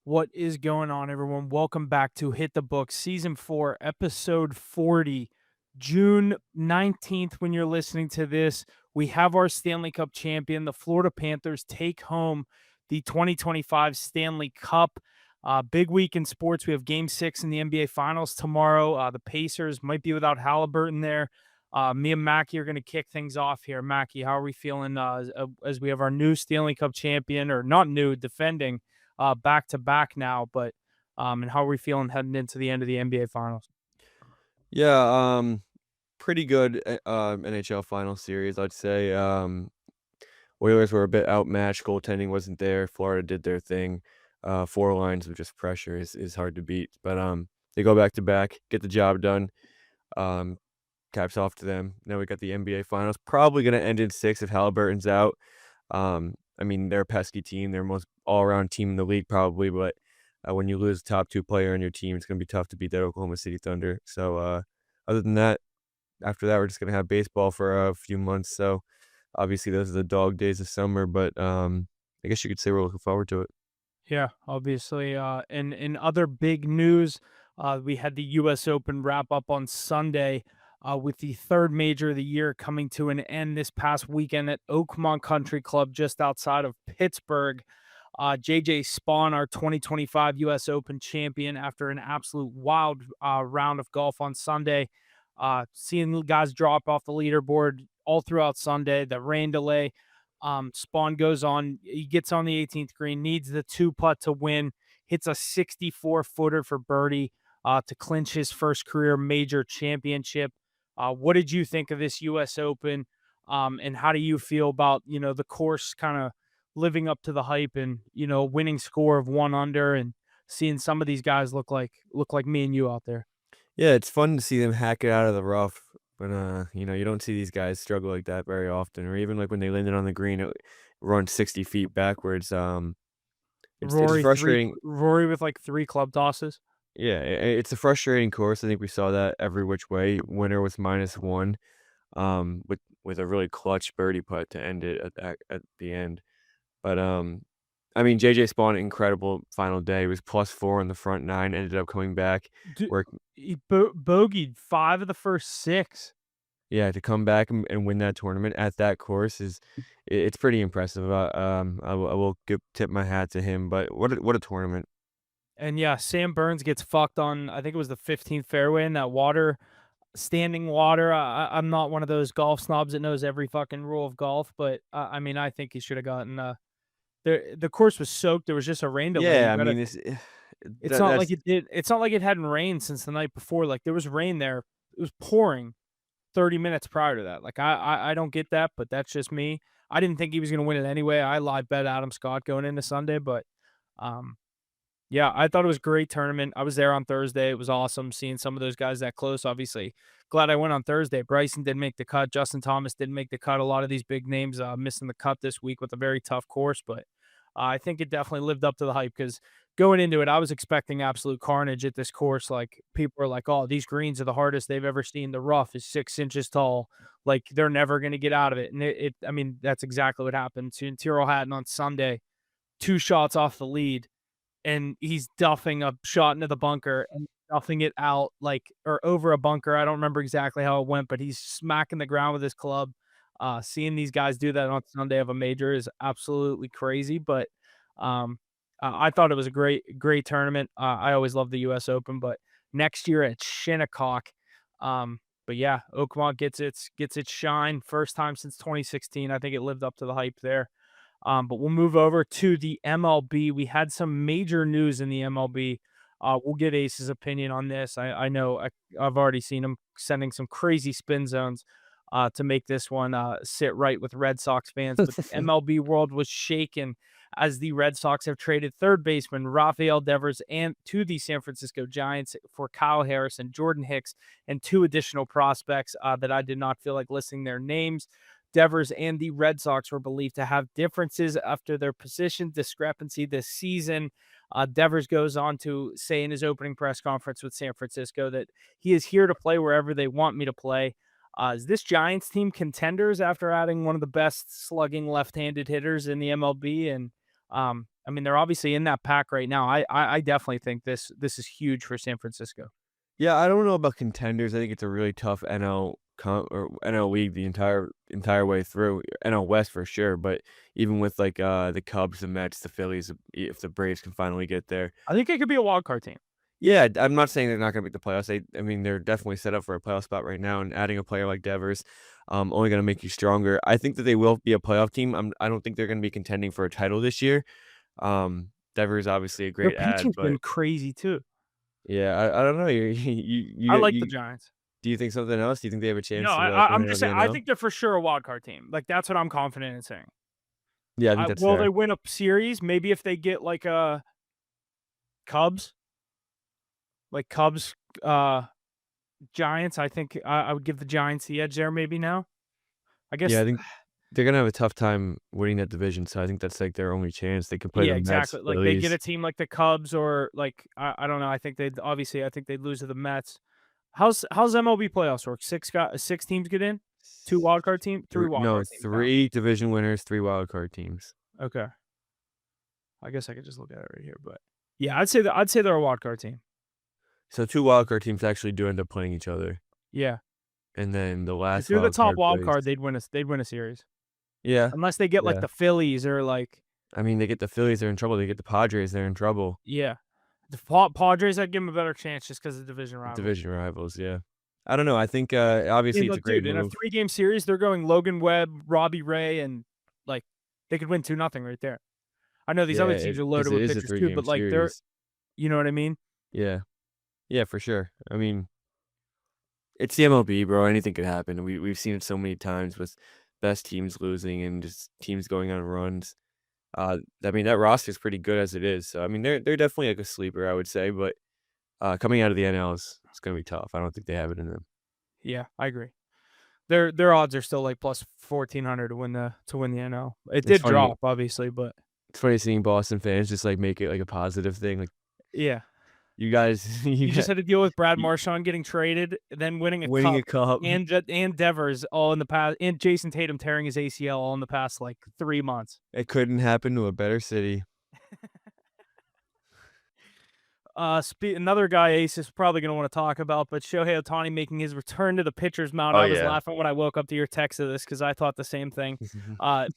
What is going on, everyone? Welcome back to Hit the Books, Season 4, Episode 40. June 19th, when you're listening to this, we have our Stanley Cup champion. The Florida Panthers take home the 2025 Stanley Cup. Big week in sports. We have Game 6 in the NBA Finals tomorrow. The Pacers might be without Halliburton there. Me and Mackie are going to kick things off here. Mackie, how are we feeling as we have our new Stanley Cup champion, or not new, defending back to back now, but and how are we feeling heading into the end of the NBA Finals? Yeah, pretty good NHL final series, I'd say. Oilers were a bit outmatched. Goaltending wasn't there. Florida did their thing. Four lines of just pressure is hard to beat. But they go back to back, get the job done. Um, Caps off to them. Now we got the NBA Finals. Probably gonna end in six if Halliburton's out. I mean, they're a pesky team. They're most all-around team in the league, probably. But when you lose the top two player on your team, it's gonna be tough to beat that Oklahoma City Thunder. So other than that, after that, we're just gonna have baseball for a few months. So obviously, those are the dog days of summer. But I guess you could say we're looking forward to it. Yeah, obviously. And in other big news, we had the U.S. Open wrap up on Sunday, with the third major of the year coming to an end this past weekend at Oakmont Country Club just outside of Pittsburgh. JJ Spawn, our 2025 U.S. Open champion, after an absolute wild round of golf on Sunday. Seeing guys drop off the leaderboard all throughout Sunday, the rain delay. Spawn goes on, he gets on the 18th green, needs the two putt to win, hits a 64 footer for birdie to clinch his first career major championship. What did you think of this U.S. Open? And how do you feel about, the course kind of living up to the hype and, winning score of one under and seeing some of these guys look like me and you out there? Yeah, it's fun to see them hack it out of the rough. But you don't see these guys struggle like that very often, or even like when they landed on the green, it run 60 feet backwards. It's frustrating. Rory with like three club tosses. Yeah, it's a frustrating course. I think we saw that every which way. Winner was -1, with a really clutch birdie putt to end it at the end. But I mean, JJ Spawn, incredible final day. He was +4 on the front nine, ended up coming back, D work He bogeyed 5 of the first 6. yeah, to come back and win that tournament at that course it's pretty impressive. I will tip my hat to him. But what a tournament! And yeah, Sam Burns gets fucked on, I think it was the 15th fairway in that water, standing water. I'm not one of those golf snobs that knows every fucking rule of golf, but I mean, I think he should have gotten the course was soaked. There was just a rain delay. Yeah, You I gotta mean, It's not like that's it hadn't rained since the night before. Like there was rain there. It was pouring 30 minutes prior to that. Like I don't get that, but that's just me. I didn't think he was gonna win it anyway. I live bet Adam Scott going into Sunday, but um yeah, I thought it was a great tournament. I was there on Thursday. It was awesome seeing some of those guys that close. Obviously, glad I went on Thursday. Bryson didn't make the cut. Justin Thomas didn't make the cut. A lot of these big names missing the cut this week with a very tough course, but I think it definitely lived up to the hype because going into it, I was expecting absolute carnage at this course. Like people were like, "Oh, these greens are the hardest they've ever seen. The rough is 6 inches tall. Like they're never going to get out of it." And I mean, that's exactly what happened to Tyrrell Hatton on Sunday. Two shots off the lead and he's duffing a shot into the bunker and duffing it out like or over a bunker. I don't remember exactly how it went, but he's smacking the ground with his club. Seeing these guys do that on Sunday of a major is absolutely crazy. But I thought it was a great tournament. I always love the U.S. Open, but next year at Shinnecock. But yeah, Oakmont gets its shine. First time since 2016. I think it lived up to the hype there. But we'll move over to the MLB. We had some major news in the MLB. We'll get Ace's opinion on this. I know I've already seen him sending some crazy spin zones to make this one sit right with Red Sox fans. But the MLB world was shaken as the Red Sox have traded third baseman Rafael Devers and to the San Francisco Giants for Kyle Harrison, Jordan Hicks, and two additional prospects that I did not feel like listing their names. Devers and the Red Sox were believed to have differences after their position discrepancy this season. Devers goes on to say in his opening press conference with San Francisco that he is here to play wherever they want me to play. Is this Giants team contenders after adding one of the best slugging left-handed hitters in the MLB? And I mean, they're obviously in that pack right now. I definitely think this is huge for San Francisco. Yeah, I don't know about contenders. I think it's a really tough or NL league the entire way through. NL West for sure, but even with like the Cubs, the Mets, the Phillies, if the Braves can finally get there. I think it could be a wild card team. Yeah, I'm not saying they're not going to make the playoffs. I mean, they're definitely set up for a playoff spot right now, and adding a player like Devers, only going to make you stronger. I think that they will be a playoff team. I don't think they're going to be contending for a title this year. Devers obviously a Their great ad, pitching's but been crazy too. yeah, I don't know. I like the Giants. Do you think something else? Do you think they have a No, chance to like I'm win out just of the saying. I NL? think they're for sure a wild card team. Like that's what I'm confident in saying. Yeah, I think that's Will they fair. win a series? Maybe if they get like a Cubs, like Cubs, Giants. I think I would give the Giants the edge there. Maybe now. I Yeah, guess. I think they're gonna have a tough time winning that division, so I think that's like their only chance. They could play Yeah, the Mets, exactly. Like they get Phillies. a team like the Cubs or like I don't know. I think they'd obviously I think they'd lose to the Mets. How's MLB playoffs work? Six teams get in, two wild card team, three wild No, card teams now. 3 division winners, 3 wild card teams. Okay, I guess I could just look at it right here, but yeah, I'd say they're a wild card team. So 2 wild card teams actually do end up playing each other, Yeah, and then the if last they're the wild top card wild plays. card, they'd win a series Yeah, unless they get like yeah. the Phillies or like I mean, they get the Phillies, they're in trouble. They get the Padres, they're in trouble. yeah, the Padres. I'd give them a better chance just because of division rivals. Division rivals, yeah. I don't know. I think And obviously it's a look, great dude, in a move. 3-game series, they're going Logan Webb, Robbie Ray, and like they could win 2-0 right there. I know these Yeah, other teams are because loaded it with is a pitchers too, 3-game but like they're, series. you know what I mean? Yeah. Yeah, for sure. I mean, it's the MLB, bro. Anything could happen. We've seen it so many times with best teams losing and just teams going on runs. I mean, that roster is pretty good as it is. So I mean, they're definitely like a sleeper, I would say. But coming out of the NL is it's gonna be tough. I don't think they have it in them. Yeah, I agree. Their odds are still like plus 1,400 to win the NL. It It's did funny. drop, obviously, but It's funny seeing Boston fans just like make it like a positive thing. Like yeah, you guys, you you just got had to deal with Brad you, Marchand getting traded, then winning a winning a cup, cup. and Devers all in the past, and Jason Tatum tearing his ACL all in the past like 3 months. It couldn't happen to a better city. Another guy Ace is probably going to want to talk about, but Shohei Ohtani making his return to the pitcher's mound. Oh I was yeah. laughing when I woke up to your text of this because I thought the same thing.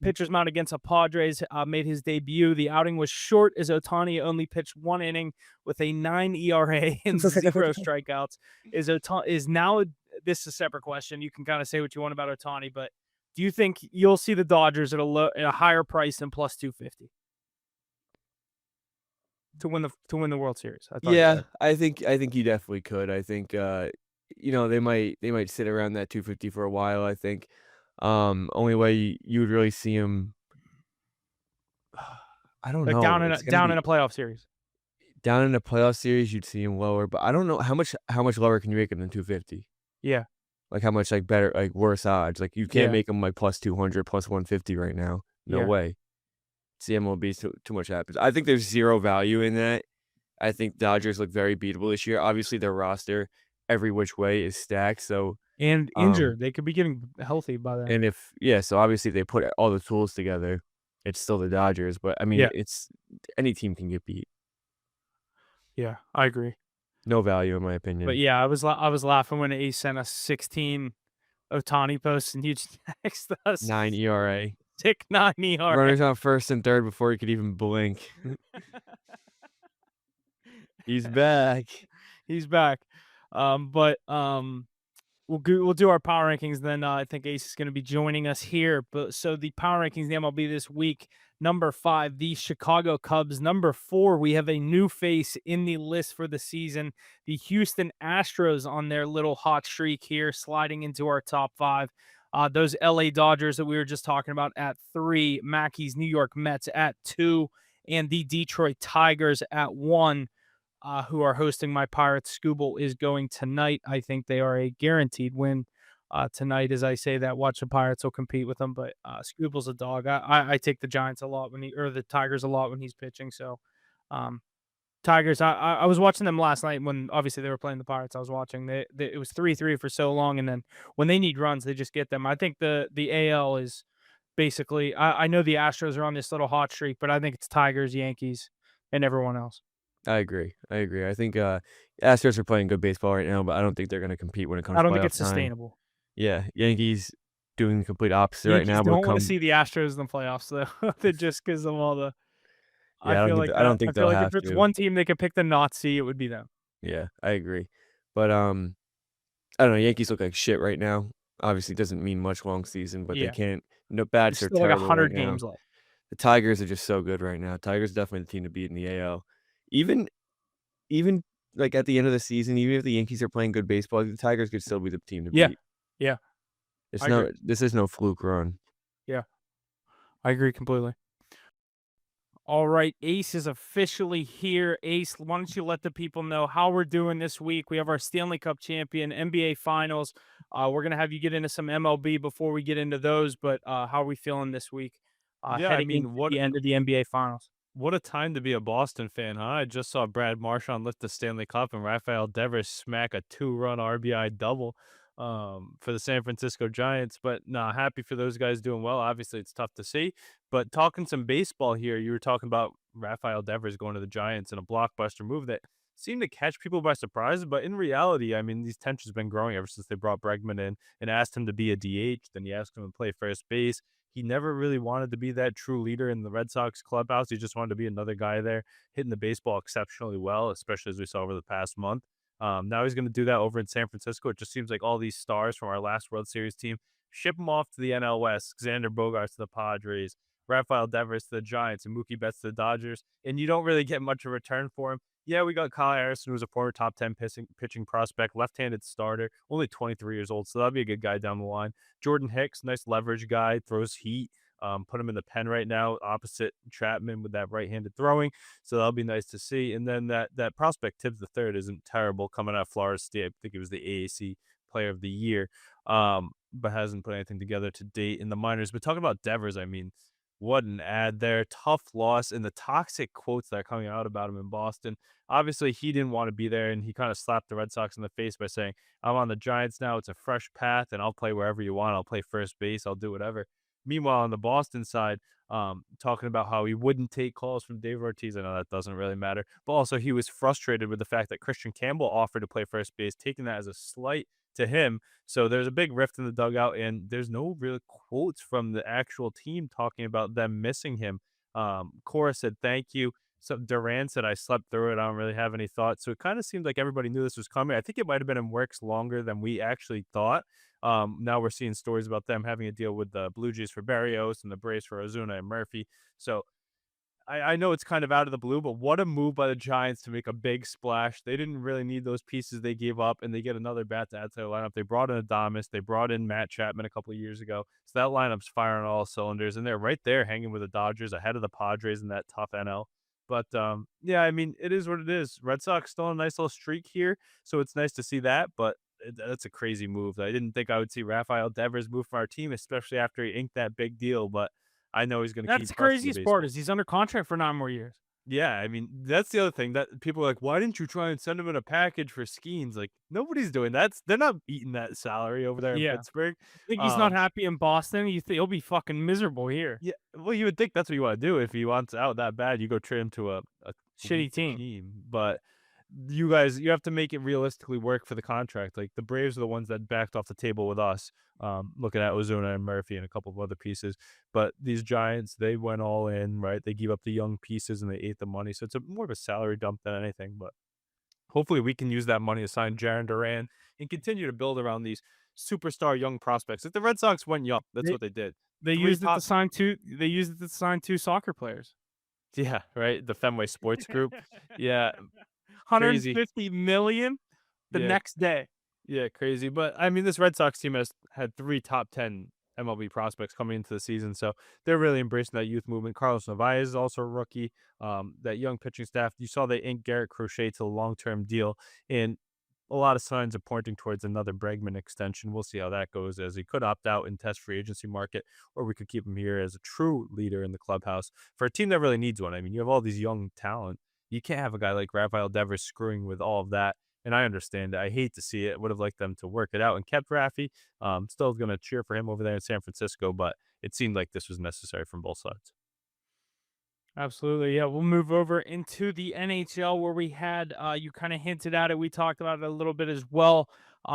Pitcher's mound against the Padres made his debut. The outing was short as Ohtani only pitched 1 inning with a 9 ERA and 0 strikeouts. Is now this is a separate question. You can kind of say what you want about Ohtani, but do you think you'll see the Dodgers at a higher price than plus 250? To win the World Series. I thought Yeah, I think you definitely could. I think they might sit around that 250 for a while, I think. Only way you would really see him I don't like know. It's gonna down be in a playoff series. down in a playoff series, you'd see him lower, but I don't know how much lower can you make him than 250? Yeah. Like how much like better like worse odds? Like you can't Yeah. make him like plus 200, plus 150 right now. No Yeah. way. CMLB too much happens. I think there's zero value in that. I think Dodgers look very beatable this year. Obviously, their roster every which way is stacked. So, And um, injured. They could be getting healthy by then. and if yeah, so obviously if they put all the tools together, it's still the Dodgers. But I mean, Yeah. it's any team can get beat. Yeah, I agree. No value in my But opinion. yeah, I was laughing when Ace sent us 16 Ohtani posts and you text us 9 ERA. 6.9 ERA. Runners on first and third before he could even blink. He's back. He's back. But we'll do our power rankings. Then I think Ace is going to be joining us here. But so the power rankings, the MLB this week. Number 5, the Chicago Cubs. Number 4, we have a new face in the list for the season. The Houston Astros on their little hot streak here, sliding into our top 5. Those LA Dodgers that we were just talking about at 3, Mackey's New York Mets at 2, and the Detroit Tigers at 1. Who are hosting my Pirates. Scooble is going tonight. I think they are a guaranteed win tonight. As I say that, watch the Pirates will compete with them, but Scooble's a dog. I take the Giants a lot or the Tigers a lot when he's pitching. So Tigers, I was watching them last night when obviously they were playing the Pirates. I was watching. It was 3-3 for so long, and then when they need runs, they just get them. I think the AL is basically. I know the Astros are on this little hot streak, but I think it's Tigers, Yankees, and everyone else. I agree. I agree. I think Astros are playing good baseball right now, but I don't think they're going to compete when it I comes don't think playoff it's time. sustainable. Yeah, Yankees doing the complete opposite right Yankees now, but don't want to come see the Astros in the playoffs though, just because of all the. I yeah, feel like I don't I think feel they'll like if have it's to. one team they could pick to not see, it would be them. Yeah, I agree. But I don't know. Yankees look like shit right now. Obviously, it doesn't mean much long season, but they Yeah, can't. No there's bats are still like terrible right 100 now. games left. The Tigers are just so good right now. Tigers definitely the team to beat in the AL. Even even like at the end of the season, even if the Yankees are playing good baseball, the Tigers could still be the team to Yeah, beat. yeah, It's I agree. no this is no fluke run. Yeah, I agree completely. All right, Ace is officially here. Ace, why don't you let the people know how we're doing this week? We have our Stanley Cup champion, NBA Finals. We're gonna have you get into some MLB before we get into those, but how are we feeling this week? Yeah, I Heading into mean, what the end of the NBA Finals. what a time to be a Boston fan, huh? I just saw Brad Marchand lift the Stanley Cup and Rafael Devers smack a two-run RBI double for the San Francisco Giants. But nah, happy for those guys doing well. Obviously, it's tough to see. But talking some baseball here, you were talking about Rafael Devers going to the Giants in a blockbuster move that seemed to catch people by surprise. But in reality, I mean, these tensions have been growing ever since they brought Bregman in and asked him to be a DH. Then you asked him to play first base. He never really wanted to be that true leader in the Red Sox clubhouse. He just wanted to be another guy there, hitting the baseball exceptionally well, especially as we saw over the past month. Now he's going to do that over in San Francisco. It just seems like all these stars from our last World Series team ship him off to the NL West. Xander Bogaerts to the Padres, Rafael Devers to the Giants, and Mookie Betts to the Dodgers. And you don't really get much of a return for him. Yeah, we got Kyle Harrison, who's a former top 10 pitching prospect, left-handed starter, only 23 years old, so that'll be a good guy down the line. Jordan Hicks, nice leverage guy, throws heat. Put him in the pen right now, opposite Chapman with that right-handed throwing. So that'll be nice to see. And then that prospect Tibbs the third isn't terrible coming out of Florida State. I think it was the AAC Player of the Year, but hasn't put anything together to date in the minors. But talking about Devers, I mean, what an ad there. Tough loss and the toxic quotes that are coming out about him in Boston. Obviously, he didn't want to be there, and he kind of slapped the Red Sox in the face by saying, I'm on the Giants now. It's a fresh path, and I'll play wherever you want. I'll play first base. I'll do whatever. Meanwhile, on the Boston side, talking about how he wouldn't take calls from Dave Ortiz. I know that doesn't really matter, but also he was frustrated with the fact that Christian Campbell offered to play first base, taking that as a slight to him. So there's a big rift in the dugout, and there's no real quotes from the actual team talking about them missing him. Cora said, thank you. So Duran said, I slept through it. I don't really have any thoughts. So it kind of seemed like everybody knew this was coming. I think it might have been in works longer than we actually thought. Now we're seeing stories about them having a deal with the Blue Jays for Barrios and the Braves for Ozuna and Murphy. So I know it's kind of out of the blue, but what a move by the Giants to make a big splash. They didn't really need those pieces they gave up, and they get another bat to add to their lineup. They brought in Adames. They brought in Matt Chapman a couple of years ago. So that lineup's firing all cylinders, and they're right there hanging with the Dodgers ahead of the Padres in that tough NL. But yeah, I mean, it is what it is. Red Sox still on a nice little streak here, so it's nice to see that, but that's a crazy move. I didn't think I would see Rafael Devers move from our team, especially after he inked that big deal, but I know he's going to That's keep the crushing the craziest part baseball. is he's under contract for 9 more years. Yeah, I mean, that's the other thing that people are like, why didn't you try and send him in a package for Skeens? Like, nobody's doing that. They're not eating that salary over there in Yeah. Pittsburgh. Think he's not Um, happy in Boston? He'll be fucking miserable here. yeah, well, you would think that's what you want to do. If he wants out that bad, you go trade him to a Shitty weak team. team. But you guys, you have to make it realistically work for the contract. Like the Braves are the ones that backed off the table with us, looking at Ozuna and Murphy and a couple of other pieces. But these Giants, they went all in, right? They gave up the young pieces and they ate the money. So it's more of a salary dump than anything. But hopefully we can use that money to sign Jaron Duran and continue to build around these superstar young prospects. If the Red Sox went young, that's They what they did. they Three used it to top, sign 2 soccer players. yeah, right. The Fenway Sports Group, yeah, crazy, 150 million the yeah, next day. yeah, crazy. But I mean, this Red Sox team has had three top 10 MLB prospects coming into the season, so they're really embracing that youth movement. Carlos Narvaez is also a rookie. That young pitching staff, you saw they inked Garrett Crochet to a long-term deal, and a lot of signs are pointing towards another Bregman extension. We'll see how that goes, as he could opt out and test free agency market, or we could keep him here as a true leader in the clubhouse for a team that really needs one. I mean, you have all these young talent. You can't have a guy like Rafael Devers screwing with all of that. And I understand it. I hate to see it. Would have liked them to work it out and kept Raffy. Still going to cheer for him over there in San Francisco, but it seemed like this was necessary from both sides. Absolutely. Yeah. We'll move over into the NHL where we had, you kind of hinted at it. We talked about it a little bit as well.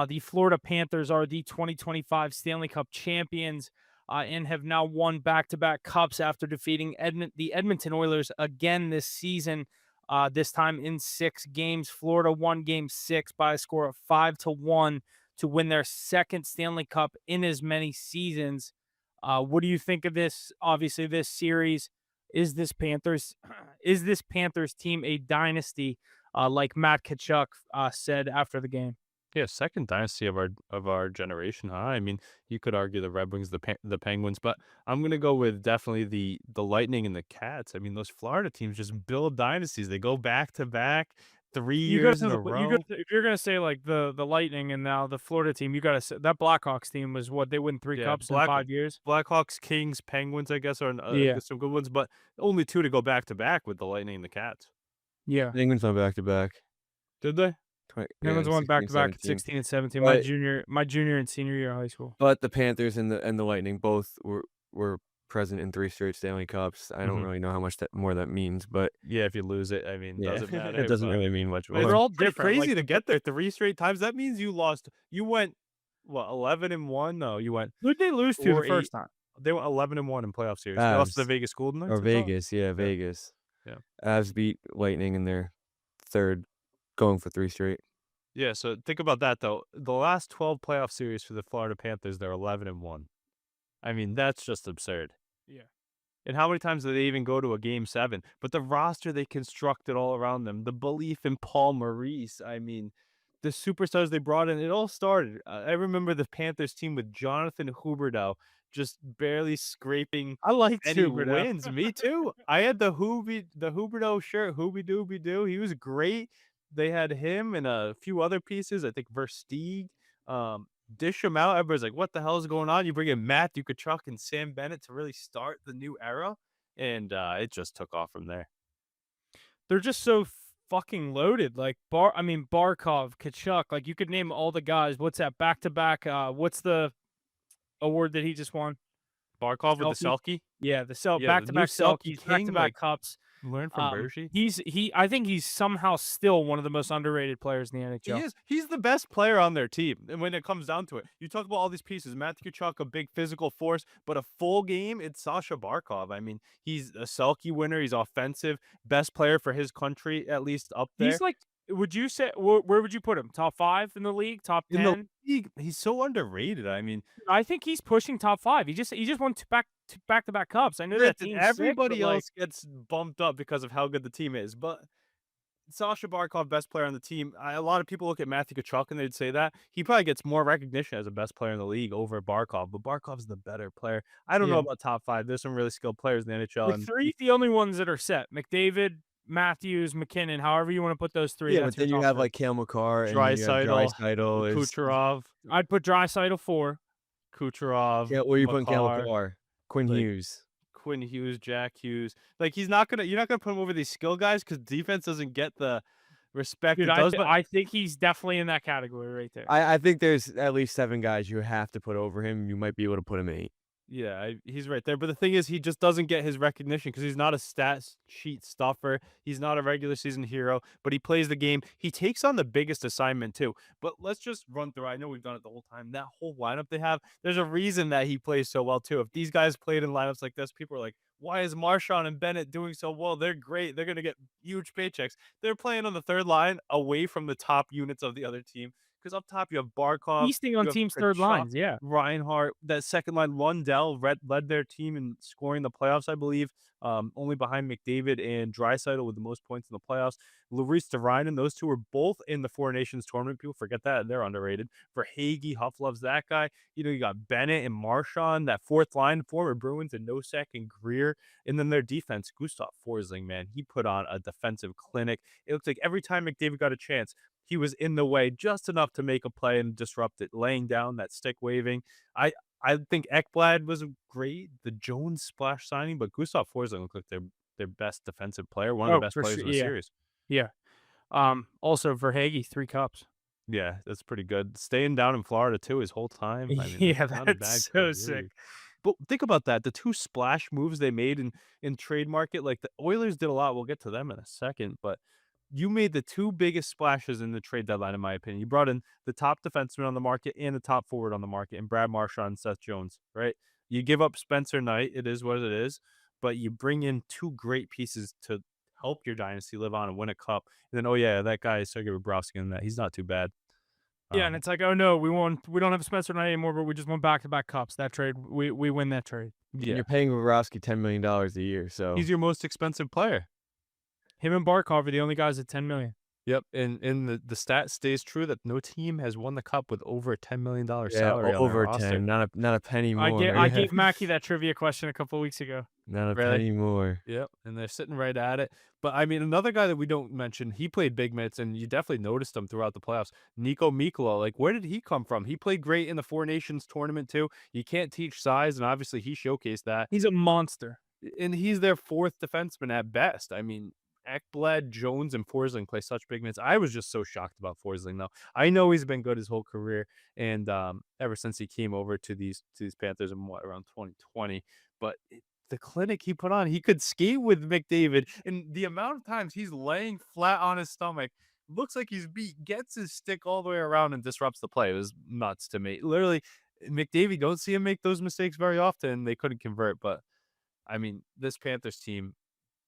The Florida Panthers are the 2025 Stanley Cup champions and have now won back to back cups after defeating the Edmonton Oilers again this season, this time in 6 games. Florida won game 6 by a score of 5-1 to win their second Stanley Cup in as many seasons. What do you think of this? Obviously, this series. Is this Panthers is this Panthers team a dynasty, like Matt Tkachuk said after the game? Yeah, second dynasty of our generation, huh? I mean, you could argue the Red Wings, the Penguins, but I'm gonna go with definitely the Lightning and the Cats. I mean, those Florida teams just build dynasties. They go back to back, three You got years in a row. if you're gonna say like the Lightning and now the Florida team, you gotta say that Blackhawks team was what they win 3 cups in 5 years. Blackhawks, Kings, Penguins, I guess, are Yeah, some good ones, but only two to go back to back with the Lightning and the Cats. yeah. Penguins went back to back. Did they? Penguins won 16 back and to back at 17. 16 and 17. But My junior and senior year of high school. but the Panthers and the Lightning both were present in 3 straight Stanley Cups. I don't Mhm. really know how much that means, but Yeah, if you lose it, I mean, yeah, doesn't matter. it doesn't But really mean much but it's They're more. all pretty different. crazy Like to get there 3 straight times. That means you lost. You went what 11-1? No, you went who'd they lose to the 4-8. first time? They went 11-1 in playoff series. They lost to the Avs Vegas Golden Knights, or I thought? Vegas, yeah, Yeah, Vegas. yeah. Avs beat Lightning in their 3rd, going for 3 straight. Yeah, so think about that, though. The last 12 playoff series for the Florida Panthers, they're 11-1. I mean, that's just absurd. Yeah. And how many times do they even go to a game 7? But the roster they constructed all around them, the belief in Paul Maurice, I mean, the superstars they brought in, it all started. I remember the Panthers team with Jonathan Huberdeau just barely scraping I liked any Huberdeau. wins. Me too. I had the Huberdeau shirt, Hooby Dooby Doo. He was great. They had him and a few other pieces. I think Versteeg. Dish him out. Everybody's like, "What the hell is going on?" You bring in Matthew Tkachuk and Sam Bennett to really start the new era, and it just took off from there. They're just so fucking loaded. Like Barkov, Kachuk. Like you could name all the guys. What's that back to back? What's the award that he just won? Barkov with the Selkie? Selkie, Yeah, yeah, back the to new back Selkie Selkies, back king. to back Like, cups. learn from Bergie. I think he's somehow still one of the most underrated players in the He NHL. is. He's the best player on their team. And when it comes down to it, you talk about all these pieces. Matthew Tkachuk, a big physical force, but a full game, it's Sasha Barkov. I mean, he's a Selkie winner. He's offensive, best player for his country, at least up there. He's like, would you say where would you put him? Top 5 in the league? Top In the 10? league, he's so underrated. I mean, I think he's pushing top 5. He just won back to back cups. I know that granted, team's everybody sick, but, like, else gets bumped up because of how good the team is, but Sasha Barkov, best player on the team. A lot of people look at Matthew Tkachuk and they'd say that he probably gets more recognition as a best player in the league over Barkov, but Barkov's the better player. I don't know yeah. about top 5. There's some really skilled players in the NHL, Like and 3 the only ones that are set. McDavid, Matthews, McKinnon, however you want to put those 3. Yeah, That's but then your you top have 3. like Cale Makar and you have Draisaitl, Draisaitl. Kucherov, I'd put Draisaitl 4. Kucherov, Yeah, where you putting Cale Makar, Makar? Quinn like Hughes. Quinn Hughes, Jack Hughes. Like you're not gonna put him over these skill guys because defense doesn't get the respect Dude, it does. But I think he's definitely in that category right there. I think there's at least 7 guys you have to put over him. You might be able to put him 8. yeah, he's right there. But the thing is, he just doesn't get his recognition because he's not a stat sheet stuffer. He's not a regular season hero, but he plays the game. He takes on the biggest assignment too. But let's just run through. I know we've done it the whole time. That whole lineup they have, there's a reason that he plays so well too. If these guys played in lineups like this, people are like, why is Marchand and Bennett doing so well? They're great. They're going to get huge paychecks. They're playing on the third line away from the top units of the other team. Because up top, you have Barkov, Feasting on you have teams' third Tkachuk, lines, yeah. Reinhart. That second line, Lundell led their team in scoring the playoffs, I believe, only behind McDavid and Draisaitl with the most points in the playoffs. Luis Ryan, those two were both in the Four Nations tournament. People forget that. They're underrated. Verhaeghe, Huff loves that guy. You know, you got Bennett and Marchand, that fourth line, former Bruins, and Nosek and Greer. And then their defense, Gustav Forsling, man, he put on a defensive clinic. It looked like every time McDavid got a chance, he was in the way just enough to make a play and disrupt it, laying down that stick waving. I think Ekblad was great, the Jones splash signing, but Gustav Forsling looked like their best defensive player, one of the best For players sure. in the Yeah. series. Yeah. Also Verhaeghe, 3 cups. Yeah, that's pretty good. Staying down in Florida too his whole time. I mean, Yeah, not a bad that's so career. sick. But think about that. The two splash moves they made in trade market, like the Oilers did a lot. We'll get to them in a second, but you made the two biggest splashes in the trade deadline, in my opinion. You brought in the top defenseman on the market and the top forward on the market, and Brad Marchand and Seth Jones, right? You give up Spencer Knight. It is what it is, but you bring in two great pieces to help your dynasty live on and win a cup. And then, oh yeah, that guy is Sergei Bobrovsky, and that he's not too bad. Yeah, and it's like, oh no, we don't have Spencer Knight anymore, but we just won back-to-back cups. That trade, we win that trade. And Yeah, you're paying Bobrovsky $10 million a year, so he's your most expensive player. Him and Barkov are the only guys at 10 million. Yep, and the stat stays true that no team has won the cup with over a $10 million yeah, salary on their over roster. 10, not a penny more. I gave Mackie that trivia question a couple of weeks ago. Not a Really? penny more. Yep, and they're sitting right at it. But I mean, another guy that we don't mention, he played big minutes, and you definitely noticed him throughout the playoffs. Nico Mikkola, like, where did he come from? He played great in the Four Nations tournament too. You can't teach size, and obviously he showcased that. He's a monster. And he's their fourth defenseman at best. I mean, Ekblad, Jones, and Forsling play such big minutes. I was just so shocked about Forsling, though. I know he's been good his whole career, and ever since he came over to these Panthers in around 2020. But the clinic he put on, he could skate with McDavid, and the amount of times he's laying flat on his stomach, looks like he's beat, gets his stick all the way around and disrupts the play. It was nuts to me. Literally, McDavid, don't see him make those mistakes very often. They couldn't convert, but I mean, this Panthers team,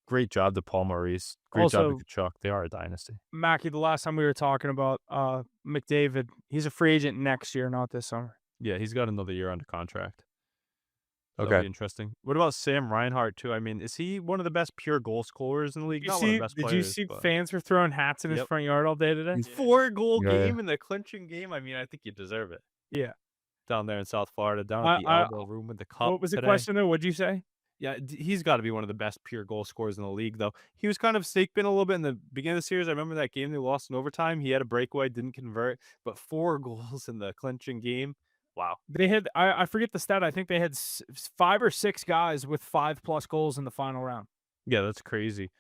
great job to Paul Maurice. Great job Also- to Kachuk. They are a dynasty. Mackie, the last time we were talking about McDavid, he's a free agent next year, not this summer. Yeah, he's got another year under contract. That'll Okay. be interesting. What about Sam Reinhart too? I mean, is he one of the best pure goal scorers in the league? You Not one of see, the best did you players, see but- fans were throwing hats in his Yep. front yard all day today? His 4-goal Yeah. game in the clinching game. I mean, I think you deserve it. Yeah. Down there in South Florida, down at the elbow room with the cup. What was the today. question though? What'd you say? Yeah, he's got to be one of the best pure goal scorers in the league, though. He was kind of snake bitten a little bit in the beginning of the series. I remember that game they lost in overtime. He had a breakaway, didn't convert, but 4 goals in the clinching game. Wow. They had I forget the stat. I think they had 5 or 6 guys with 5+ goals in the final round. Yeah, that's crazy.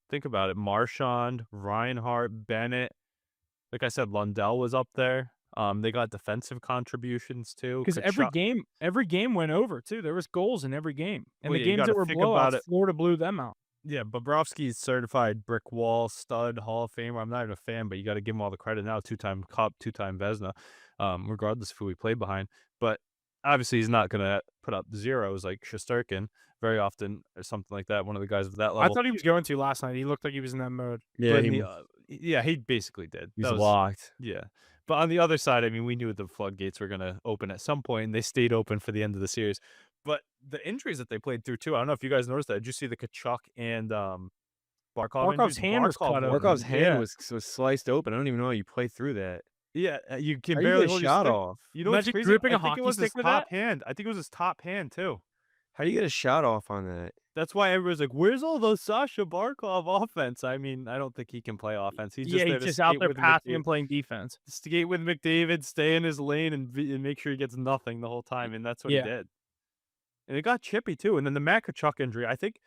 Think about it. Marchand, Reinhart, Bennett. Like I said, Lundell was up there. They got defensive contributions too. Because every game went over too. There was goals in every game, and Well, the yeah, you games gotta that were think about blowouts, it. Florida blew them out. Yeah, Bobrovsky's certified brick wall stud Hall of Famer. I'm not even a fan, but you got to give him all the credit now. 2-time Cup, 2-time Vezina, regardless of who he played behind. But obviously, he's not gonna put up zeros like Shesterkin very often or something like that. One of the guys of that I level. thought he was going to last night. He looked like he was in that mode. Yeah, But he, he basically did. he's That was- locked. Yeah. But on the other side, I mean, we knew the floodgates were going to open at some point, and they stayed open for the end of the series. But the injuries that they played through, too, I don't know if you guys noticed that. Did you see the Kachuk and Barkov Barkov's injuries? hand was cut open. Barkov's hand Yeah. was sliced open. I don't even know how you play through that. Yeah, you can How do you barely get a hold your shot stick. off? You know what's Imagine crazy? gripping I a think hockey it was stick his with top that? hand. I think it was his top hand, too. How do you get a shot off on that? That's why everyone's like, "Where's all the Sasha Barkov offense?" I mean, I don't think he can play offense. He's just there He's to just out skate there with passing McDavid. and playing defense. Skate with McDavid, stay in his lane, and make sure he gets nothing the whole time, and that's what Yeah. he did. And it got chippy too. And then the Matt Kachuk injury, I think,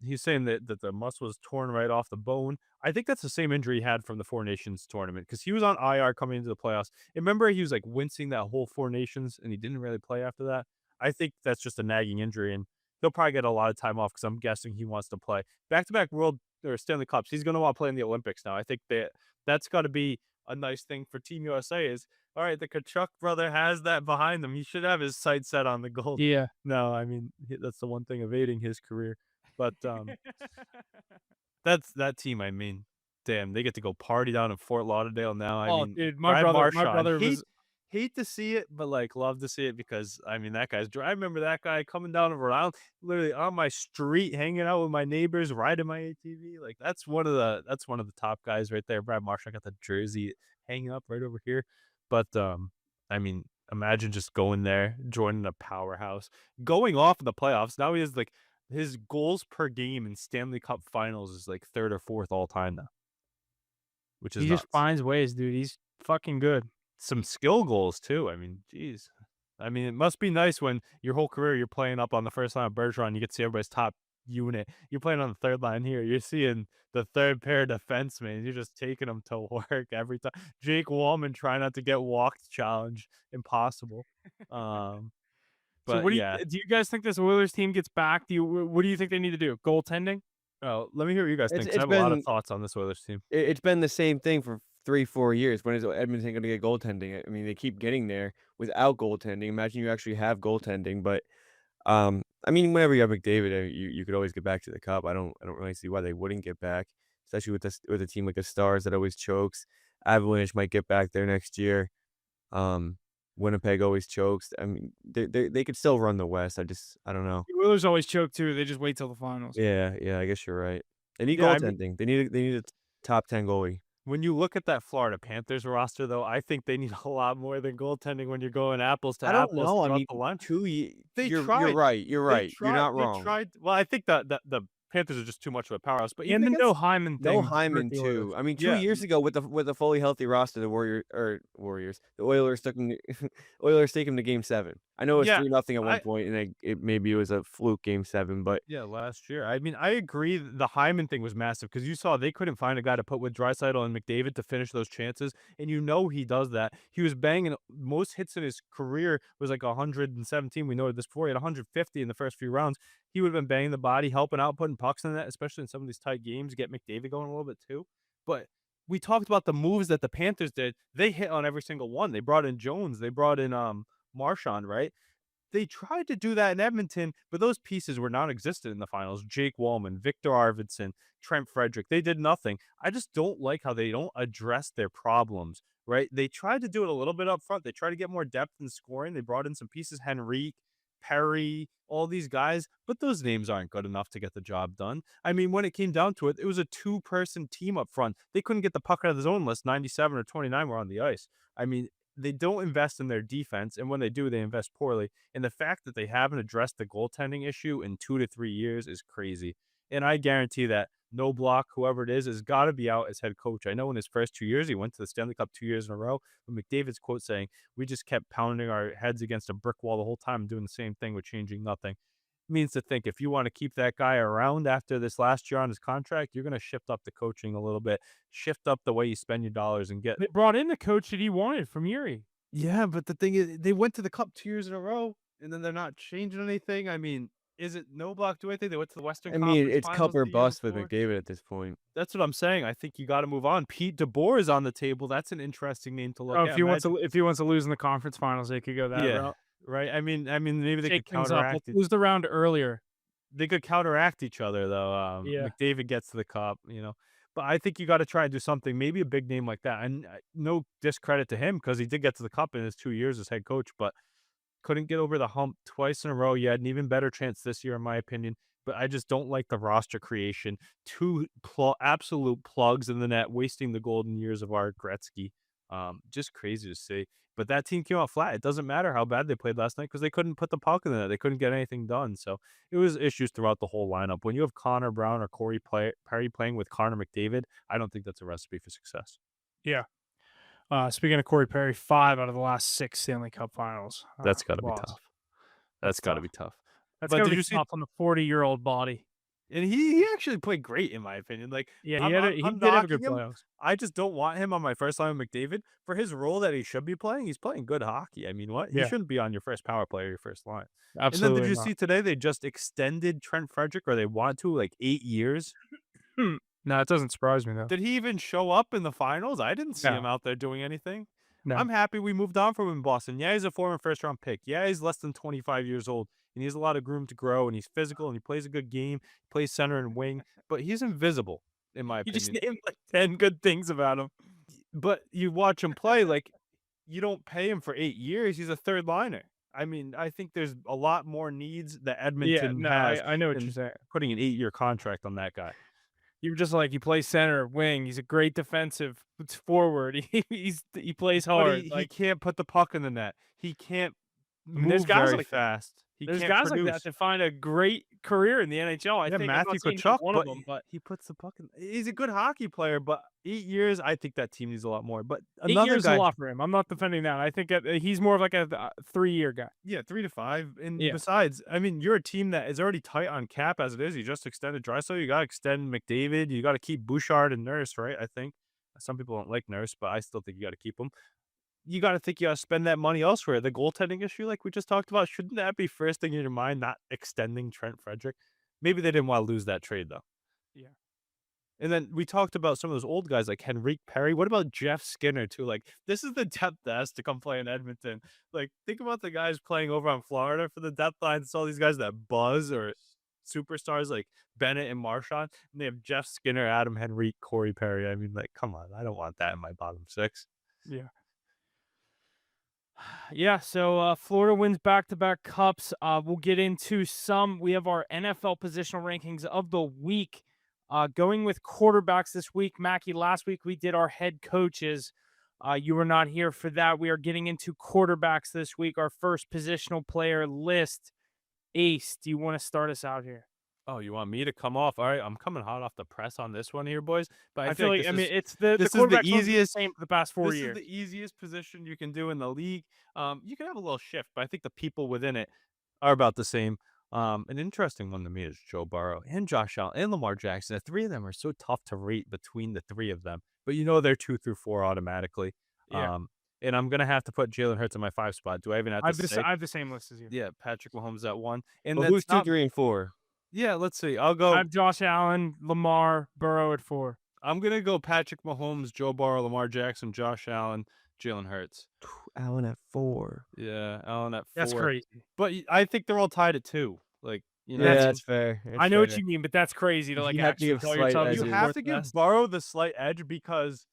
he's saying that the muscle was torn right off the bone. I think that's the same injury he had from the Four Nations tournament because he was on IR coming into the playoffs. And remember, he was like wincing that whole Four Nations, and he didn't really play after that. I think that's just a nagging injury, and he'll probably get a lot of time off because I'm guessing he wants to play back-to-back World or Stanley Cups. He's going to want to play in the Olympics now. I think that's got to be a nice thing for Team USA. Is all right. The Kachuk brother has that behind him. He should have his sights set on the gold. Yeah. No, I mean that's the one thing evading his career. But that's that team. I mean, damn, they get to go party down in Fort Lauderdale now. I mean, dude, my Brad brother Marchand, was hate to see it, but like love to see it because I mean that guy's. I remember that guy coming down to Rhode Island, literally on my street, hanging out with my neighbors, riding my ATV. Like that's one of the top guys right there. Brad Marchand got the jersey hanging up right over here. But I mean, imagine just going there, joining a powerhouse, going off in the playoffs. Now he has like his goals per game in Stanley Cup Finals is like 3rd or 4th all time now, which is he nuts. just finds ways, dude. He's fucking good. Some skill goals too. I mean, geez. I mean, it must be nice when your whole career you're playing up on the first line of Bergeron, you get to see everybody's top unit. You're playing on the third line here. You're seeing the third pair defensemen. You're just taking them to work every time. Jake Wallman trying not to get walked challenge. Impossible. But So but what yeah. do you guys think this Oilers team gets back? What do you think they need to do? Goaltending? Oh, let me hear what you guys think, 'cause I It's have a lot of been thoughts on this Oilers team. it's been the same thing for 3-4 years. When is Edmonton gonna get goaltending? I mean, they keep getting there without goaltending. Imagine you actually have goaltending, but, I mean, whenever you have McDavid, you could always get back to the cup. I don't really see why they wouldn't get back, especially with a team like the Stars that always chokes. Avalanche might get back there next year. Um, Winnipeg always chokes. I mean, they could still run the West. I don't know. The Oilers always choke too. They just wait till the finals. Yeah, I guess you're right. They need Yeah, I mean, goaltending. They need a top 10 goalie. when you look at that Florida Panthers roster, though, I think they need a lot more than goaltending when you're going apples to I don't apples know. I throughout mean, the line. 2 ye They you're tried. right, you're They right. You're tried. not They wrong. tried. Well, I think the Panthers are just too much of a powerhouse. But even And the no against Hyman No thing hurt Hyman the Oilers. too. I mean, 2 yeah, years ago with a fully healthy roster, the the Oilers took him Oilers take him to game 7. I know it was yeah, 3-0 at one I point, and maybe it was a fluke game 7, but yeah, last year. I mean, I agree the Hyman thing was massive because you saw they couldn't find a guy to put with Draisaitl and McDavid to finish those chances, and you know he does that. He was banging most hits in his career was like 117. We noted this before. He had 150 in the first few rounds. He would have been banging the body, helping out, putting pucks in that, especially in some of these tight games, get McDavid going a little bit too. But we talked about the moves that the Panthers did. They hit on every single one. They brought in Jones. They brought in Marchand, right? They tried to do that in Edmonton, but those pieces were non-existent in the finals. Jake Wallman, Victor Arvidsson, Trent Frederick, they did nothing. I just don't like how they don't address their problems, right? They tried to do it a little bit up front. They tried to get more depth in scoring. They brought in some pieces, Henrique, Perry, all these guys, but those names aren't good enough to get the job done. I mean, when it came down to it, it was a two-person team up front. They couldn't get the puck out of the zone unless 97 or 29 were on the ice. I mean, they don't invest in their defense, and when they do, they invest poorly. And the fact that they haven't addressed the goaltending issue in 2 to 3 years is crazy. And I guarantee that no block, whoever it is, has got to be out as head coach. I know in his first 2 years, he went to the Stanley Cup 2 years in a row. But McDavid's quote saying, "We just kept pounding our heads against a brick wall the whole time, doing the same thing with changing nothing." Means to think if you want to keep that guy around after this last year on his contract, you're going to shift up the coaching a little bit, shift up the way you spend your dollars, and get. They brought in the coach that he wanted from Yuri. Yeah, but the thing is, they went to the cup 2 years in a row, and then they're not changing anything. I mean, is it no block do anything? They went to the Western I mean, Conference it's cup Finals or the year bust with before. McDavid at this point. That's what I'm saying. I think you got to move on. Pete DeBoer is on the table. That's an interesting name to look Oh, at. Imagine, if he wants to lose in the conference finals, they could go that yeah, route. right. I mean, maybe they Shake could things up. counteract Let's it. lose the round earlier. They could counteract each other though. Yeah. McDavid gets to the cup, but I think you got to try and do something. Maybe a big name like that. And no discredit to him because he did get to the cup in his 2 years as head coach, but couldn't get over the hump twice in a row. You had an even better chance this year, in my opinion. But I just don't like the roster creation. Two absolute plugs in the net, wasting the golden years of our Gretzky. Just crazy to see. But that team came out flat. It doesn't matter how bad they played last night because they couldn't put the puck in the net. They couldn't get anything done. So it was issues throughout the whole lineup. When you have Connor Brown or Perry playing with Connor McDavid, I don't think that's a recipe for success. Yeah. Speaking of Corey Perry, 5 out of the last 6 Stanley Cup finals. That's got to be lost. tough. That's That's got to tough. be tough. That's But got to did be you see? tough on the 40-year-old body. And he actually played great, in my opinion. Like, Yeah, he I'm did have a good knocking him. playoffs. I just don't want him on my first line with McDavid. For his role that he should be playing, he's playing good hockey. I mean, what? He Yeah. shouldn't be on your first power play or your first line. Absolutely. And then did you not. see today they just extended Trent Frederick, or they want to, like 8 years? No, it doesn't surprise me though. Did he even show up in the finals? I didn't see No. him out there doing anything. No. I'm happy we moved on from him in Boston. Yeah, he's a former first-round pick. Yeah, he's less than 25 years old, and he has a lot of room to grow, and he's physical, and he plays a good game, plays center and wing, but he's invisible, in my You opinion. just named like 10 good things about him. But you watch him play, like, you don't pay him for 8 years. He's a third liner. I mean, I think there's a lot more needs that Yeah, Edmonton no, has I know what than you're saying. putting an 8-year contract on that guy. You were just like, he plays center, wing. He's a great defensive forward. He plays But hard. he Like, can't put the puck in the net. He can't And there's move guys very like that. fast. He there's can't guys produce. like that that find a great career in the NHL. I Yeah, think I'm Matthew not saying he's Tkachuk, one of but them, but he puts the puck in. He's a good hockey player, but 8 years, I think that team needs a lot more. But 8 another years is guy, a lot for him. I'm not defending that. I think he's more of like a 3-year guy. yeah, 3 to 5. And Yeah. besides, I mean, you're a team that is already tight on cap as it is. You just extended Draisaitl. You got to extend McDavid. You got to keep Bouchard and Nurse, right? I think some people don't like Nurse, but I still think you got to keep him. you got to think you got to spend that money elsewhere. The goaltending issue, like we just talked about, shouldn't that be first thing in your mind, not extending Trent Frederick? Maybe they didn't want to lose that trade, though. Yeah. And then we talked about some of those old guys like Henrique Perry. What about Jeff Skinner, too? Like, this is the depth that has to come play in Edmonton. Like, think about the guys playing over on Florida for the depth line. It's all these guys that buzz or superstars like Bennett and Marchand. And they have Jeff Skinner, Adam Henrique, Corey Perry. I mean, like, come on. I don't want that in my bottom six. Yeah. Yeah, so Florida wins back-to-back cups. We'll get into some. We have our NFL positional rankings of the week. Going with quarterbacks this week. Mackie, last week we did our head coaches. You were not here for that. We are getting into quarterbacks this week. Our first positional player list. Ace, do you want to start us out here? Oh, you want me to come off? All right, I'm coming hot off the press on this one here, boys. But I feel like, this I mean, is, it's the this is the quarterback one's been easiest. same for the past 4 This years. is the easiest position you can do in the league. You can have a little shift, but I think the people within it are about the same. An interesting one to me is Joe Burrow and Josh Allen and Lamar Jackson. The three of them are so tough to rate between the three of them, but you know they're 2 through 4 automatically. Yeah. And I'm gonna have to put Jalen Hurts in my 5 spot. Do I even have to say? I have the same list as you. Yeah, Patrick Mahomes at 1. And Well, that's who's 2, not, 3, and 4? yeah, let's see. I'll go. I have Josh Allen, Lamar, Burrow at 4. I'm gonna go Patrick Mahomes, Joe Burrow, Lamar Jackson, Josh Allen, Jalen Hurts. Allen at 4. Yeah, Allen at 4. That's crazy. But I think they're all tied at 2. Like, you know, Yeah, That's- that's fair. I know what you mean, but that's crazy to like You have to actually give call slight yourself. edges. you is have fourth to give best. Burrow the slight edge because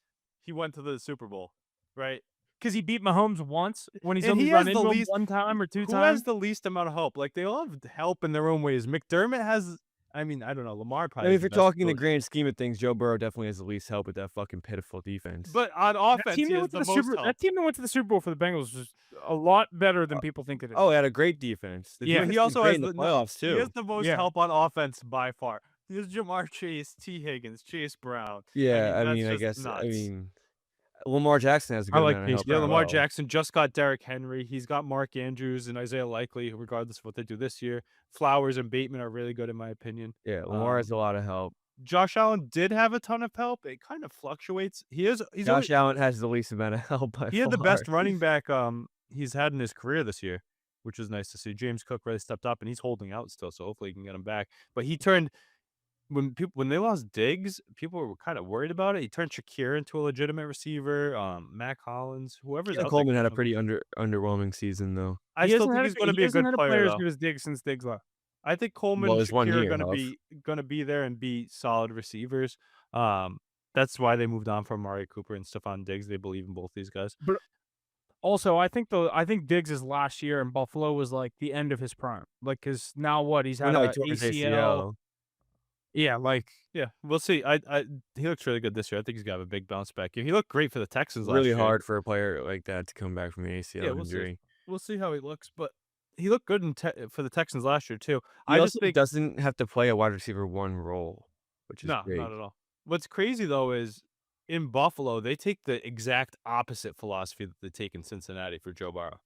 he went to the Super Bowl, right? Because he beat Mahomes once when he's And only he run has into the him least- one time or two Who times. has the least amount of help? Like, they all have help in their own ways. McDermott has, I mean, I don't know. Lamar I probably. mean, has if the you're best talking the ability. grand scheme of things, Joe Burrow definitely has the least help with that fucking pitiful defense. But on That offense, team he that has went to the the most Super. help. That team that went to the Super Bowl for the Bengals was a lot better than people think it is. Oh, he had a great defense. The Yeah. defense He was also great has in the the- no, playoffs He too. has the most Yeah. help on offense by far. He has Jamar Chase, T. Higgins, Chase Brown. Yeah, I that's mean, I just guess nuts. Lamar Jackson has a I good like amount of Chase help. Yeah, as Lamar well. Jackson just got Derrick Henry. He's got Mark Andrews and Isaiah Likely, regardless of what they do this year. Flowers and Bateman are really good in my opinion. Yeah, Lamar has a lot of help. Josh Allen did have a ton of help. It kind of fluctuates. He's Josh Allen has the least amount of help by he had the far. best running back he's had in his career this year, which is nice to see. James Cook really stepped up, and he's holding out still, so hopefully he can get him back. But he turned when they lost Diggs, people were kind of worried about it. He turned Shakir into a legitimate receiver. Mac Hollins, whoever's Keelan out there Coleman had a can- pretty underwhelming season though. I He still hasn't think had he's going to be he a hasn't good had a player player as though. good as Diggs since Diggs left. I think Coleman Well, and it's 1 Shakir are year going to of. be there and be solid receivers. That's why they moved on from Amari Cooper and Stephon Diggs. They believe in both these guys. Also, I think Diggs' last year in Buffalo was like the end of his prime. Like, cause now what? He's had Well, no, he a tore his ACL. Yeah, like Yeah, we'll see. He looks really good this year. I think he's got a big bounce back here. He looked great for the Texans last Really year. hard for a player like that to come back from an ACL Yeah, we'll see. injury. We'll see how he looks, but he looked good for the Texans last year too. He I also just think doesn't have to play a wide receiver 1 role, which is no, great. not at all. What's crazy though is in Buffalo they take the exact opposite philosophy that they take in Cincinnati for Joe Burrow.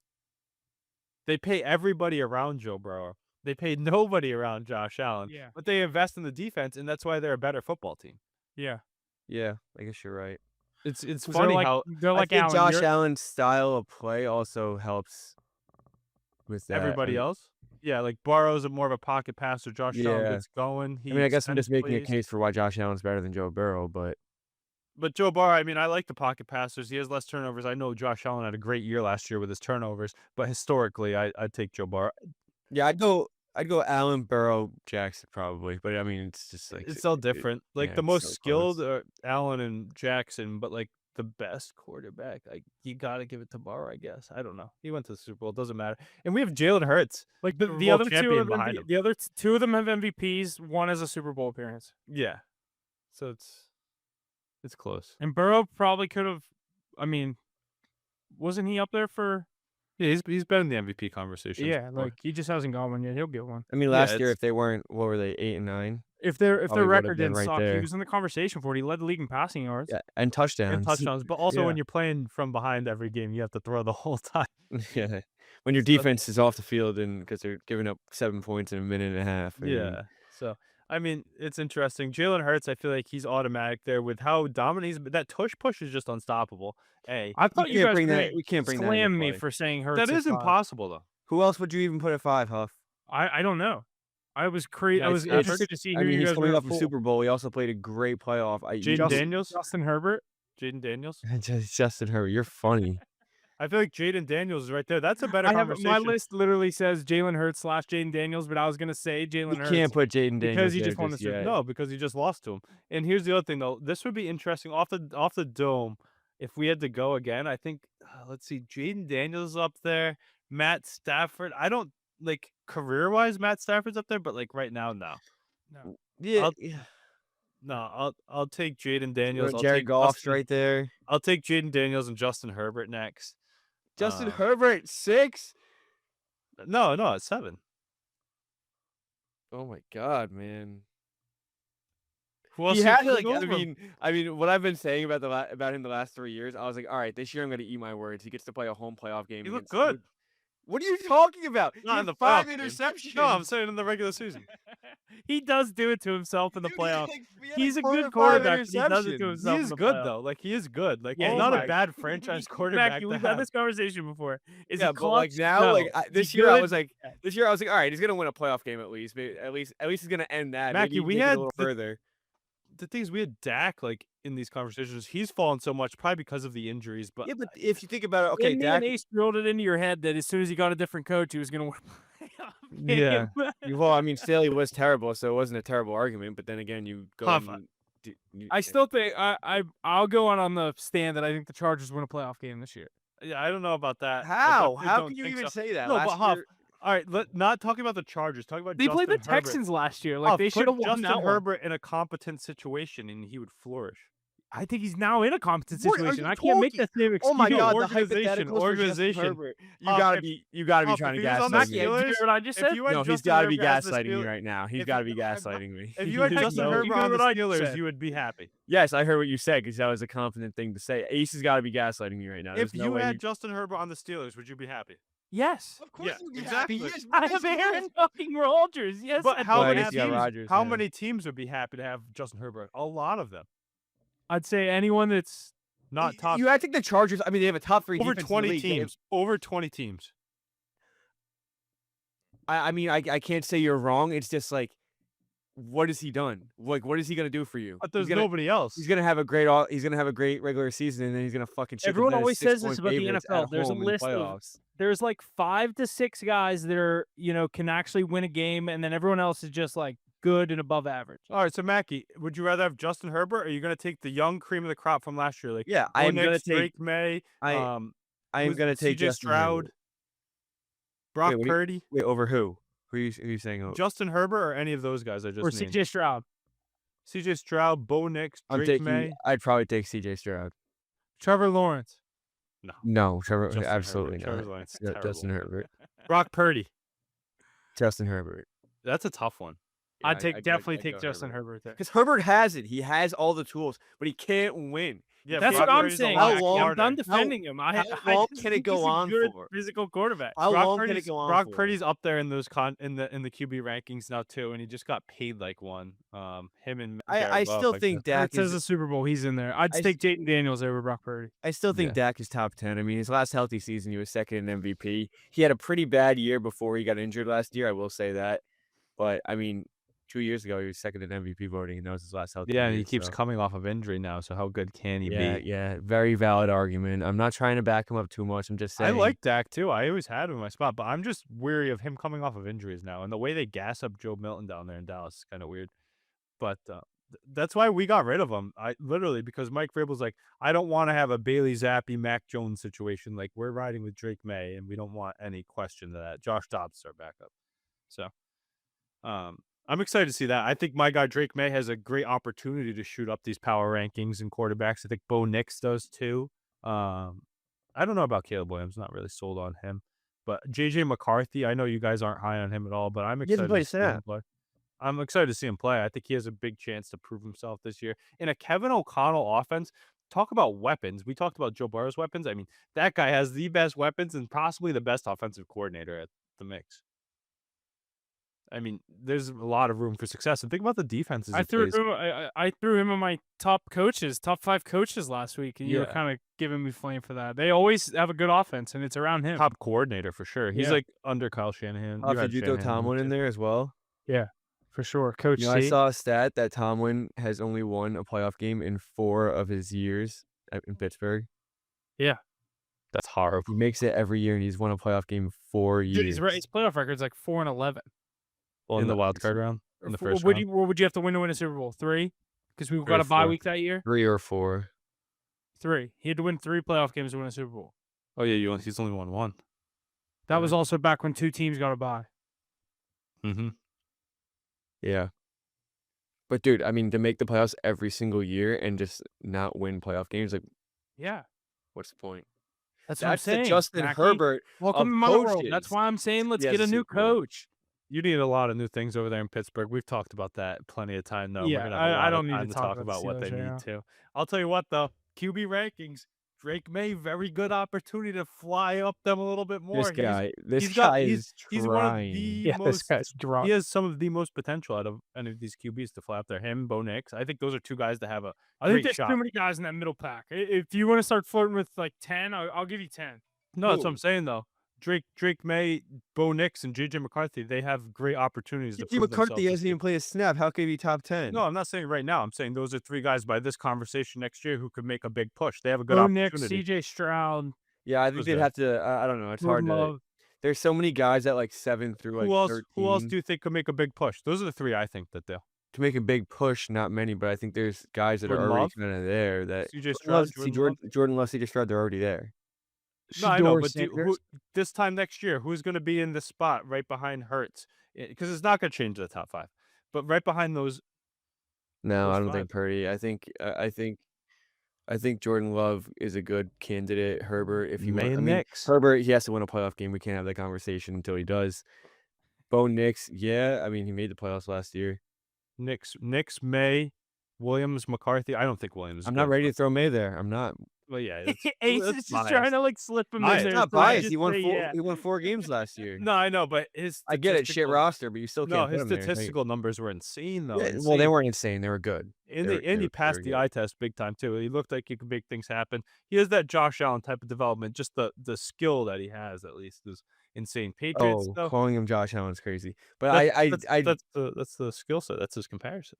They pay everybody around Joe Burrow. They pay nobody around Josh Allen. Yeah. But they invest in the defense, and that's why they're a better football team. yeah. Yeah, I guess you're right. It's 'Cause funny how they're like I think Allen. Josh Allen's style of play also helps with that. everybody else. Yeah, like Burrow's more of a pocket passer. Josh Allen Yeah. gets going. I mean, I guess I'm just making a plays. case for why Josh Allen's better than Joe Burrow, but But Joe Burrow, I mean, I like the pocket passers. He has less turnovers. I know Josh Allen had a great year last year with his turnovers, but historically, I'd take Joe Burrow. yeah, I'd go Allen, Burrow, Jackson probably. But I mean, it's just like It's all different. Like yeah, the it's most so skilled close. are Allen and Jackson, but like the best quarterback, you got to give it to Burrow, I guess. I don't know. He went to the Super Bowl. It doesn't matter. And we have Jalen Hurts. Like Super the Bowl other two champion of them, behind him. the other two of them have MVPs. One has a Super Bowl appearance, Yeah. So it's close. and Burrow probably could have. I mean, wasn't he up there for? Yeah, he's been in the MVP conversation. Yeah, like he just hasn't got one yet. He'll get one. I mean, last year it's- if they weren't, what were they, 8 and 9? If their Probably would've record been didn't right suck, he there. was in the conversation for it. He led the league in passing yards. Yeah, and touchdowns. and touchdowns. But also Yeah. when you're playing from behind every game, you have to throw the whole time. Yeah, when your defense is off the field and because they're giving up 7 points in a minute and a half. I mean, Yeah. So I mean, it's interesting. Jalen Hurts, I feel like he's automatic there with how dominant he's. That tush push is just unstoppable. A I thought you guys were gonna We can't bring that into slam me play. for saying Hurts that at is 5. impossible though. Who else would you even put at 5, Huff? I don't know. I was I Guys, was Stafford? interested to see I who mean, you he's guys coming were off a Super Bowl. He also played a great playoff. Jaden Daniels, Justin Herbert. Jaden Daniels. Justin Herbert, you're funny. I feel like Jaden Daniels is right there. That's a better I have conversation. my list literally says Jalen Hurts / Jaden Daniels, but I was gonna say Jalen You Hurts can't put Jaden Daniels because he there just won the Super yet. Bowl. No, because he just lost to him. And here's the other thing though. This would be interesting off the dome. If we had to go again, I think let's see, Jaden Daniels up there, Matt Stafford. I don't like career-wise Matt Stafford's up there, but like right now, no. No. Yeah, I'll take Jaden Daniels. I'll Jared take Goff's Justin- right there. I'll take Jaden Daniels and Justin Herbert next. Justin Herbert 6. No, it's 7. Oh my God, man. Who else He you had putting like. over him? I mean, what I've been saying about him the last 3 years, I was like, all right, this year I'm gonna eat my words. He gets to play a home playoff game. He looked against- good. What are you talking about? Not He in had the 5 playoff game. interceptions. No, I'm saying in the regular season. He does do it to himself in the Dude, he had playoffs. he had He's a 4 or good 5 quarterback, but he does it to interceptions. himself. He in is the good playoffs. though. Like he is good. Like Yeah, he's oh not my- a bad franchise quarterback. Mackie, to we've had have. this conversation before. Is Yeah, he but like clutch? now, No. like Is he this year, I good? was like, all right, he's gonna win a playoff game at least. Maybe, at least he's gonna end that. Mackie, Maybe we make it had a little further. The thing is, we had Dak like in these conversations. He's fallen so much, probably because of the injuries. But Yeah, but if you think about it, okay, Andy Dak. and Ace drilled it into your head that as soon as he got a different coach, he was going to win a playoff Yeah. game. Well, I mean, Staley was terrible, so it wasn't a terrible argument. But then again, you go. Huff, and I still think I'll go on the stand that I think the Chargers win a playoff game this year. yeah, I don't know about that. I How? definitely How don't can you think even so. say that? No, Last but Huff. year- All right, not talking about the Chargers. Talking about They played the Justin Herbert. Texans last year. Like Huff, they put should have won Justin that one. Herbert in a competent situation, and he would flourish. I think he's now in a competent What are situation. you I can't make talking- that same excuse. Oh my Dude, God, the organization, hypotheticals for Justin organization. Herbert. You Huff, gotta if- be Huff, trying to if he was on the gaslight Mackie, me. did you Steelers- hear what I just if said? you had No, he's Justin got to be Herbert as the gaslighting me Steelers- right now. He's if got to you- be gaslighting me. If you had Justin No, you Herbert heard on the what I Steelers, said. you would be happy. Yes, I heard what you said because that was a confident thing to say. Ace has got to be gaslighting me right now. There's If no you way had Justin Herbert on the Steelers, would you be happy? Yes. Of course Yeah, you would be exactly. happy. Yes, I yes, have yes. Aaron fucking Rodgers. Yes. But I'd how be many I guess you got teams? Rodgers, How yeah. many teams would be happy to have Justin Herbert? A lot of them. I'd say anyone that's Not top. I think the Chargers. I mean, they have a top 3 over defense in the 20 league. They have- teams. Over 20 teams. I mean, I can't say you're wrong. It's just like, what has he done? Like, what is he gonna do for you? But there's he's gonna, nobody else. He's gonna have a great regular season, and then he's gonna fucking. shit the Everyone bed as always says this 6-point about the favorites NFL. at There's a home in list of- playoffs. there's like 5 to 6 guys that are, can actually win a game, and then everyone else is just like good and above average. All right, so Mackie, would you rather have Justin Herbert, or are you going to take the young cream of the crop from last year? Like, Yeah, I am Bo gonna Nix, take. Drake May. I am who's- gonna take CJ Justin Stroud, Herbert. Brock Wait, what do you- Purdy, Wait, over who? Who are you saying? Over? Justin Herbert, or any of those guys I just Or named? CJ Stroud. CJ Stroud, Bo Nix, I'm Drake taking. May, I'd probably take CJ Stroud. Trevor Lawrence. No, Trevor. Justin absolutely Herbert. Trevor not. Lawrence is Yeah, terrible. Justin Herbert. Brock Purdy. Justin Herbert. That's a tough one. I'd definitely take Justin Herbert there. Because Herbert has it. He has all the tools, but he can't win. Yeah, That's Brock what I'm Purdy's a saying. How lack long- I'm yarder. done defending him. how I long just can it think go he's a on good for? physical quarterback. How Brock long can it Purdy's- go on Brock for? Purdy's up there in those in the QB rankings now too, and he just got paid like one. Him and I Jared Goff, still like think that. Dak It says is. the Super Bowl. He's in there. I'd I take Jayden Daniels over Brock Purdy. I still think Yeah. Dak is top 10. I mean, his last healthy season, he was second in MVP. He had a pretty bad year before he got injured last year. I will say that. But I mean, 2 years ago, he was second in MVP voting, and that was his last healthy Yeah, year. and he keeps so- coming off of injury now. So how good can he Yeah, be? yeah, very valid argument. I'm not trying to back him up too much. I'm just I saying. like Dak too. I always had him in my spot, but I'm just weary of him coming off of injuries now, and the way they gas up Joe Milton down there in Dallas is kind of weird. But that's why we got rid of him. I literally because Mike Vrabel's like, I don't want to have a Bailey Zappi, Mac Jones situation. Like we're riding with Drake May, and we don't want any question to that. Josh Dobbs is our backup. So, I'm excited to see that. I think my guy Drake May has a great opportunity to shoot up these power rankings and quarterbacks. I think Bo Nix does too. I don't know about Caleb Williams. Not really sold on him. But JJ McCarthy, I know you guys aren't high on him at all, but I'm He hasn't excited played to see him snap. play. I'm excited to see him play. I think he has a big chance to prove himself this year. In a Kevin O'Connell offense, talk about weapons. We talked about Joe Burrow's weapons. I mean, that guy has the best weapons and possibly the best offensive coordinator at the mix. I mean, there's a lot of room for success. And think about the defenses I he threw plays. I threw him on my top 5 coaches last week, and you were Yeah. kind of giving me flame for that. They always have a good offense, and it's around him. Top coordinator for sure. He's Yeah. like under Kyle Shanahan. Did had you throw Shanahan Tomlin in too. there as well? Yeah, for sure. Coach You know, I C. saw a stat that Tomlin has only won a playoff game in 4 of his years in Pittsburgh. Yeah. That's horrible. He makes it every year, and he's won a playoff game 4 Dude, years. his playoff record's like 4-11. Well, in In the the- wild card round, in the first What round. would you have to win a Super Bowl? 3? Because we Three got or a bye 4. week that year. 3 or 4. 3. He had to win 3 playoff games to win a Super Bowl. Oh yeah, he's only won 1. That was also back when 2 teams got a bye. Mm-hmm. Yeah. But dude, I mean, to make the playoffs every single year and just not win playoff games, like, Yeah, what's the point? that's what I'm That's the saying. Justin Mackie. Herbert Welcome of to my world. That's coaches. why I'm saying let's He has get a a new Super Bowl. coach. You need a lot of new things over there in Pittsburgh. We've talked about that plenty of time. No, Yeah, we're gonna have a I lot don't of need to time to talk talk about the about what they Steelers right need now. to. I'll tell you what though, QB rankings. Drake May, very good opportunity to fly up them a little bit more. This he's guy got- is he's one of trying. the Yeah, this most. guy's drunk. He has some of the most potential out of any of these QBs to fly up there. Him, Bo Nix. I think those are 2 guys that have a I think great there's shot. too many guys in that middle pack. If you want to start flirting with like 10, I'll give you 10. No, that's what Who? I'm saying though. Drake May, Bo Nix, and JJ McCarthy, they have great opportunities to J.J. prove McCarthy themselves this hasn't year. even played a snap. How could he be top 10? No, I'm not saying right now. I'm saying those are 3 guys by this conversation next year who could make a big push. They have a good Bo Nix, opportunity. CJ Stroud, Yeah, I think Who's they'd good? have to. I don't know. It's hard Jordan to. Love. There's so many guys at like 7 through like Who else? 13. Who else do you think could make a big push? Those are the 3 I think that they'll. To make a big push? Not many, but I think there's guys that Jordan are already Love? kind of there. That CJ Stroud, Jordan Love, CJ Stroud, they're already there. No, I know, Shedeur but Sanders. this time next year, who's going to be in the spot right behind Hurts? Because it's not going to change the top 5, but right behind those. No, Those I don't 5. think Purdy. I think Jordan Love is a good candidate. Herbert, if he May won, I and mean, Nix. Herbert, he has to win a playoff game. We can't have that conversation until he does. Bo Nix, yeah, I mean, he made the playoffs last year. Nix, May, Williams, McCarthy. I don't think Williams. I'm not ready to throw May there. I'm not. Well, yeah, Ace that's is just biased. trying to like slip him Biased. in It's there. not so I biased. just He won say 4. yeah. He won 4 games last year. No, I know, but his. I get it, shit statistical- roster, but you still No, can't put his him there. Like, statistical numbers were insane though. yeah, well, they insane. weren't insane. They were good. And, They were- and they he were passed the good. eye test big time too. He looked like he could make things happen. He has that Josh Allen type of development. Just the skill that he has, at least, is insane. Patriots, Oh, though, calling him Josh Allen's crazy. But that's the skill set. That's his comparison.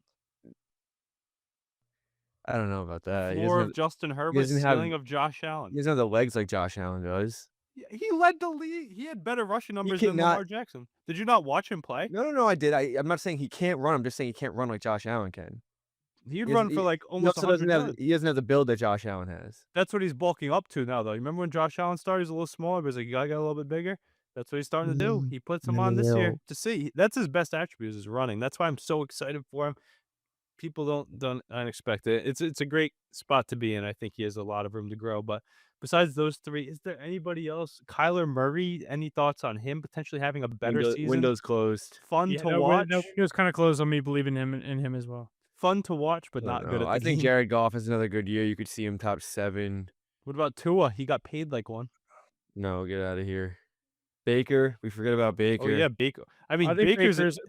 I don't know about that. Floor of Justin Herbert, doesn't have- ceiling of Josh Allen. He doesn't have the legs like Josh Allen does. He led the league. He had better rushing numbers than cannot- Lamar Jackson. Did you not watch him play? No, I did. I'm not saying he can't run. I'm just saying he can't run like Josh Allen can. He'd He run doesn't- for like He almost also 100 doesn't have. yards. He doesn't have the build that Josh Allen has. That's what he's bulking up to now, though. You remember when Josh Allen started? He was a little smaller, but he's like, you gotta get a little bit bigger. That's what he's starting to do. He puts him on this year to see. That's his best attribute is his running. That's why I'm so excited for him. People don't expect it. It's a great spot to be in. I think he has a lot of room to grow. But besides those 3, is there anybody else? Kyler Murray. Any thoughts on him potentially having a better season? Windows closed. Fun Yeah, to watch. He was kind of close on me believing in him as well. Fun to watch, but I not don't good know. at the I think game. Jared Goff has another good year. You could see him top 7. What about Tua? He got paid like one. No, get out of here. Baker. We forget about Baker. Oh yeah, Baker. I mean, I think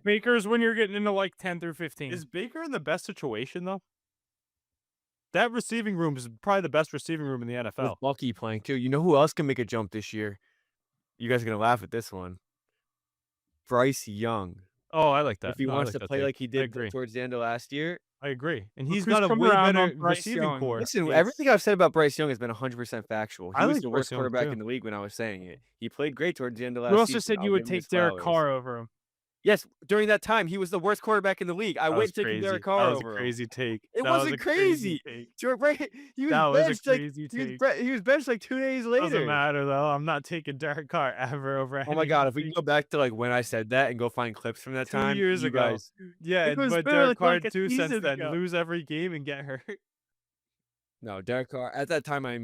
Baker's when you're getting into like 10 through 15. Is Baker in the best situation though? That receiving room is probably the best receiving room in the NFL. With Bucky playing too. You know who else can make a jump this year? You guys are gonna laugh at this one. Bryce Young. Oh, I like that. If he No, I wants like to that play take. like he I did agree. towards the end of last year. I agree. And Look he's who's got a come way around better on Bryce receiving Young. core. Listen, Yes. everything I've said about Bryce Young has been 100% factual. He I was like the Bryce worst Young, quarterback too. in the league when I was saying it. He played great towards the end of last You season. also said I'll you would give him his take Derek flowers. Carr over him. Yes, during that time, he was the worst quarterback in the league. I That went was taking crazy. Derek Carr That was over a him. crazy take. It That was wasn't a crazy crazy. take. He was That was a benched like crazy take. he was benched like 2 days later. Doesn't matter though. I'm not taking Derek Carr ever over. Oh my god, if we can go back to like when I said that and go find clips from that 2 time, years you ago. guys. Yeah, It was but barely Derek Carr like a too since season then ago. lose every game and get hurt. No, Derek Carr. At that time, I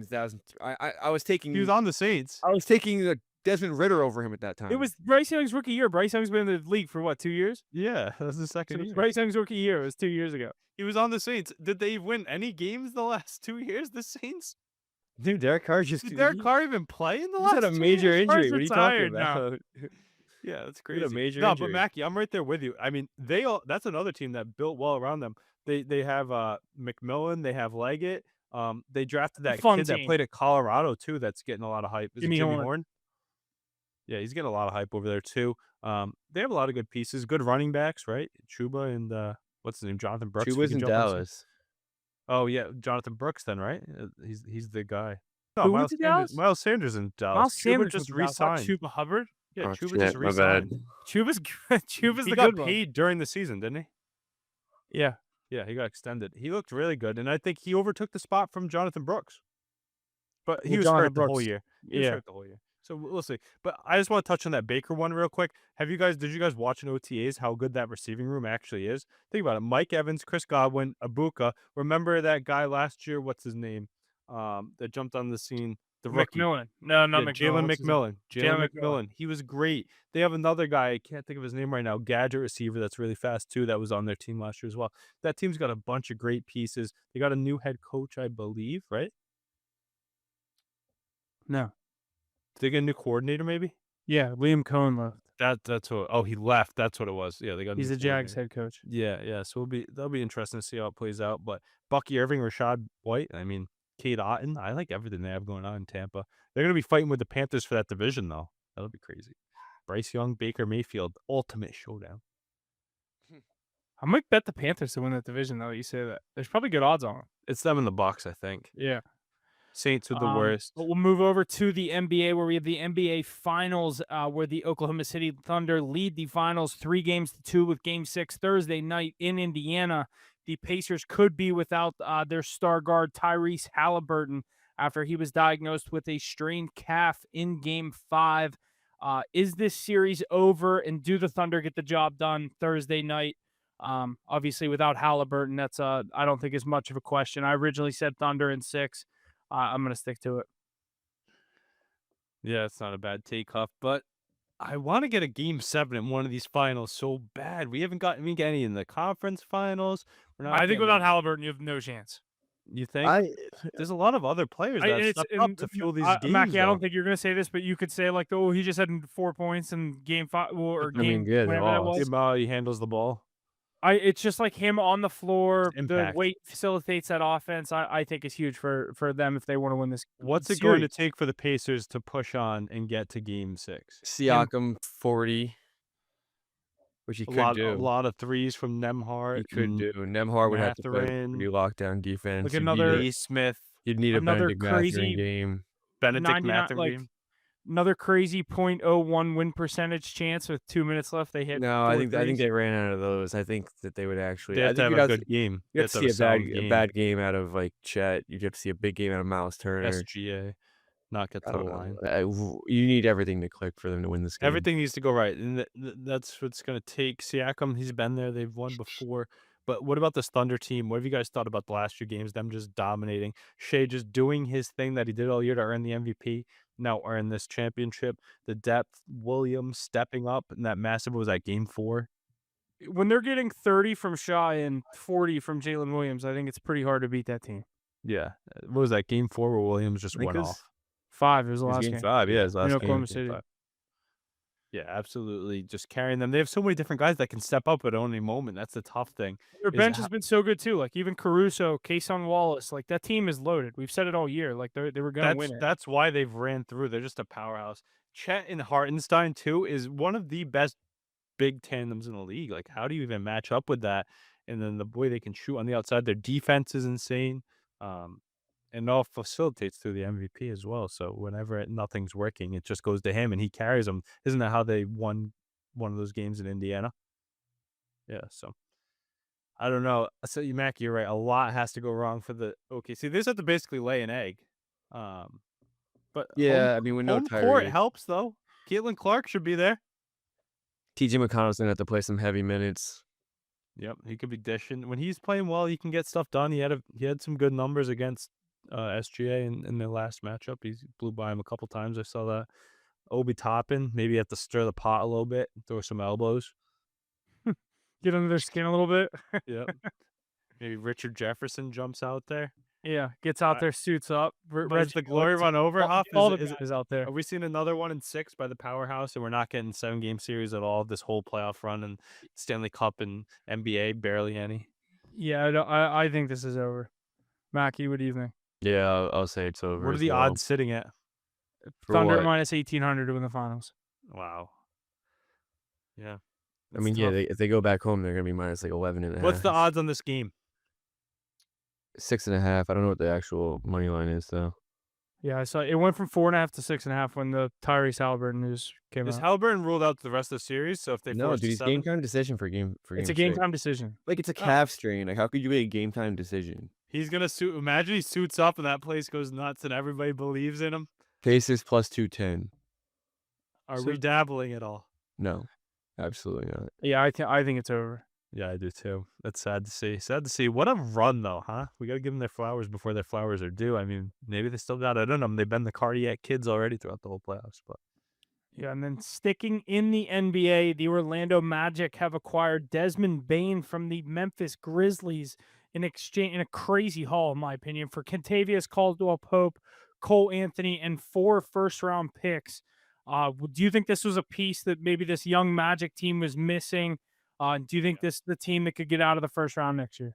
was taking. He was on the Saints. I was taking Desmond Ritter over him at that time. It was Bryce Young's rookie year. Bryce Young's been in the league for what, 2 years? Yeah, that was the second year. Bryce Young's rookie year. It was 2 years ago. He was on the Saints. Did they win any games the last 2 years? The Saints? dude. Derek Carr just Did Derek Carr even play in the he's last had a 2 major years? injury. What are you talking retired now. about? Yeah, that's He had a crazy. major No, but injury. Mackie, I'm right there with you. I mean, that's another team that built well around them. They have McMillan, they have Leggett. They drafted that Fun kid that team. played at Colorado too. That's getting a lot of hype. Is it Jimmy Jimmy Horn. Horn? Yeah, he's getting a lot of hype over there too. They have a lot of good pieces, good running backs, right? Chuba and what's his name, Jonathan Brooks. If we Chuba's can in jump on some. Dallas. Oh yeah, Jonathan Brooks then, right? He's the guy. No, Who went to Dallas? Miles Sanders in Dallas. Miles Chuba Sanders just was in Dallas, not re-signed. Chuba Hubbard. Yeah, Oh, Chuba shit, just my bad. re-signed. Chuba's good. Chuba's He the got good one. paid during the season, didn't he? Yeah. Yeah, he got extended. He looked really good, and I think he overtook the spot from Jonathan Brooks. But he Well, was Jonathan hurt the whole Brooks- year. He was Yeah. hurt the whole year. So we'll see. But I just want to touch on that Baker one real quick. Did you guys watch in OTAs how good that receiving room actually is? Think about it. Mike Evans, Chris Godwin, Abuka. Remember that guy last year? What's his name? That jumped on the scene. The rookie. McMillan. No, not Yeah, McMillan. Jalen What's his name? McMillan. Jalen Jalen McMillan. He was great. They have another guy. I can't think of his name right now. Gadget receiver that's really fast too. That was on their team last year as well. That team's got a bunch of great pieces. They got a new head coach, I believe, right? No. Did they get a new coordinator maybe? Yeah, Liam Cohen left. That's what. Oh, he left. That's what it was. Yeah, they got. A He's new the Jags coordinator. head coach. Yeah. So that'll be interesting to see how it plays out. But Bucky Irving, Rashad White. I mean, Kate Otten. I like everything they have going on in Tampa. They're gonna be fighting with the Panthers for that division though. That'll be crazy. Bryce Young, Baker Mayfield, ultimate showdown. I might bet the Panthers to win that division though. You say that. There's probably good odds on them. It's them in the box, I think. Yeah. Saints are the worst. But we'll move over to the NBA where we have the NBA Finals where the Oklahoma City Thunder lead the finals 3-2 with Game 6 Thursday night in Indiana. The Pacers could be without their star guard Tyrese Halliburton after he was diagnosed with a strained calf in Game 5. Is this series over, and do the Thunder get the job done Thursday night? Obviously, without Halliburton, that's I don't think is much of a question. I originally said Thunder in 6. I'm going to stick to it. Yeah, it's not a bad take, Huff, but I want to get a Game 7 in one of these finals so bad. We haven't gotten any in the conference finals. We're not I think getting without any- Halliburton, you have no chance. You think? There's a lot of other players that have stepped up to fuel these games. Mackie, I don't though. think you're going to say this, but you could say like, oh, he just had 4 points in Game 5 or I mean, Game good, whatever that lost. was. He handles the ball. It's just like him on the floor. Just The impact. weight facilitates that offense. I think is huge for them if they want to win this. What's it going to series. take for the Pacers to push on and get to Game 6? Siakam 40, which he could A do. lot of threes from Nemhart. He could do. Nemhart would have to play a Mathurin. pretty lockdown defense. Like You'd need another- a- A. Smith, You'd need a another Benedict crazy Mathurin game. Benedict 99 Mathurin like, game. Another crazy .01 win percentage chance with 2 minutes left. They hit. No, 4 I think threes. they ran out of those. I think that they would actually. They I have to think have you'd a have good game. You have to see a sound game. bad game out of like Chet. You'd have to see a big game out of Miles Turner. SGA, not get to I the don't line. know. You need everything to click for them to win this game. Everything needs to go right, and that's what's going to take. Siakam, he's been there; they've won before. But what about this Thunder team? What have you guys thought about the last few games? Them just dominating. Shea just doing his thing that he did all year to earn the MVP. Now earn this championship. The depth, Williams stepping up in that massive. What was that Game 4? When they're getting 30 from Shaw and 40 from Jalen Williams, I think it's pretty hard to beat that team. Yeah. What was that Game 4 where Williams just I think went it was- off? 5 was the It was last game game. 5, yeah, his last In game. Oklahoma Game City. 5. Yeah, absolutely. Just carrying them. They have so many different guys that can step up at any moment. That's the tough thing. Their is bench ho- has been so good too. Like even Caruso, Kason Wallace, like that team is loaded. We've said it all year. Like they were going to win it. That's why they've ran through. They're just a powerhouse. Chet and Hartenstein too is one of the best big tandems in the league. Like how do you even match up with that? And then the way they can shoot on the outside, their defense is insane. And it all facilitates through the MVP as well. So whenever nothing's working, it just goes to him and he carries them. Isn't that how they won one of those games in Indiana? Yeah. So I don't know. So Mac, you're right. A lot has to go wrong for the OKC. They just have to basically lay an egg. But Yeah, I mean, with no home court Tyrese. helps though. Caitlin Clark should be there. TJ McConnell's gonna have to play some heavy minutes. Yep, he could be dishing. When he's playing well, he can get stuff done. He had some good numbers against SGA in their last matchup. He blew by him a couple times. I saw that. Obi Toppin, maybe have to stir the pot a little bit, throw some elbows. Get under their skin a little bit. Yep. Maybe Richard Jefferson jumps out there. Yeah, gets out I- there, suits up. But is the glory run over, Huff? All the Is guys out there. Are we seeing another one in 6 by the powerhouse, and we're not getting 7-game series at all this whole playoff run, and Stanley Cup and NBA barely any? Yeah, I think this is over. Mackie, what do you think? Yeah, I'll say it's over. What are as the well. odds sitting at? For Thunder what? minus 1,800 to win the finals. Wow. Yeah. I mean, yeah, if they go back home, they're gonna be minus like 11.5. What's the odds on this game? 6.5. I don't know what the actual money line is though. Yeah, I saw it went from 4.5 to 6.5 when the Tyrese Halliburton news came Is out. Halliburton ruled out the rest of the series? So if they No, force dude, to it's 7, game time decision for game It's a 6. game time decision. Like it's a calf strain. Like how could you get a game time decision? he's gonna suit. Imagine he suits up and that place goes nuts and everybody believes in him. Pacers plus 210. Are So- we dabbling at all? No, absolutely not. Yeah, I think it's over. Yeah, I do too. That's sad to see. Sad to see. What a run, though, huh? We got to give them their flowers before their flowers are due. I mean, maybe they still got it in them. They've been the cardiac kids already throughout the whole playoffs. But Yeah, and then sticking in the NBA, the Orlando Magic have acquired Desmond Bane from the Memphis Grizzlies in exchange in a crazy haul, in my opinion, for Kentavious Caldwell-Pope, Cole Anthony, and 4 first-round picks. Do you think this was a piece that maybe this young Magic team was missing? Do you think this is the team that could get out of the first round next year?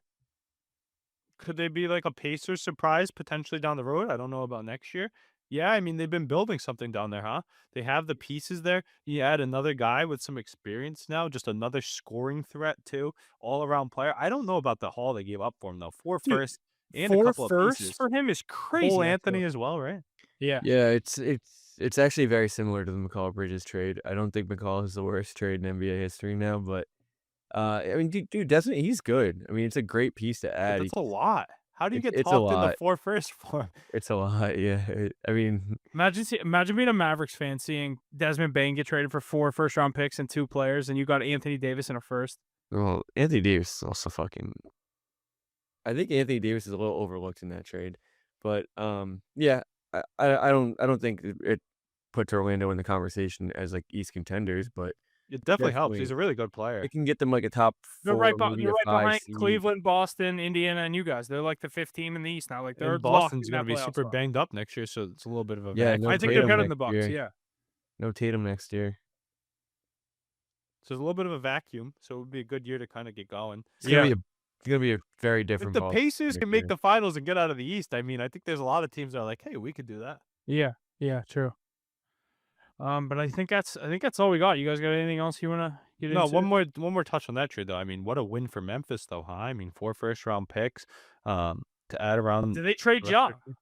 could they be like a Pacers surprise potentially down the road? I don't know about next year. Yeah, I mean, they've been building something down there, huh? They have the pieces there. You add another guy with some experience now, just another scoring threat, too, all-around player. I don't know about the haul they gave up for him, though. 4 Dude, firsts and a 4 couple of firsts pieces. for him is crazy. Cole I feel. Anthony as well, right? Yeah. Yeah, it's actually very similar to the McCall Bridges trade. I don't think McCall is the worst trade in NBA history now, but I mean, dude, Desmond, he's good. I mean, it's a great piece to But add. that's a lot. How do you get It's a talked into lot. 4 firsts for him? It's a lot, yeah. I mean, Imagine being a Mavericks fan seeing Desmond Bane get traded for 4 first-round picks and 2 players, and you got Anthony Davis in a first. well, Anthony Davis is also fucking. I think Anthony Davis is a little overlooked in that trade, but yeah, I don't think it puts Orlando in the conversation as like East contenders, but It definitely helps. Definitely. He's a really good player. it can get them like a top 4, You're right, maybe you're a right 5 behind seed. Cleveland, Boston, Indiana, and you guys. They're like the 5th team in the East now. Like they're And Boston's going to be super banged up next year, so it's a little bit of a Yeah, vacuum. no I think they're Tatum better than the next Bucks. year. Yeah. No Tatum next year. So it's a little bit of a vacuum. So it would be a good year to kind of get going. It's gonna be a very If different. the Boston Pacers next can make year. the finals and get out of the East, I mean, I think there's a lot of teams that are like, hey, we could do that. Yeah. Yeah. True. But I think that's all we got. You guys got anything else you want to get No, into? one more touch on that trade though. I mean, what a win for Memphis though, huh? I mean, 4 first-round picks to add around. Did they trade the Ja? rest of-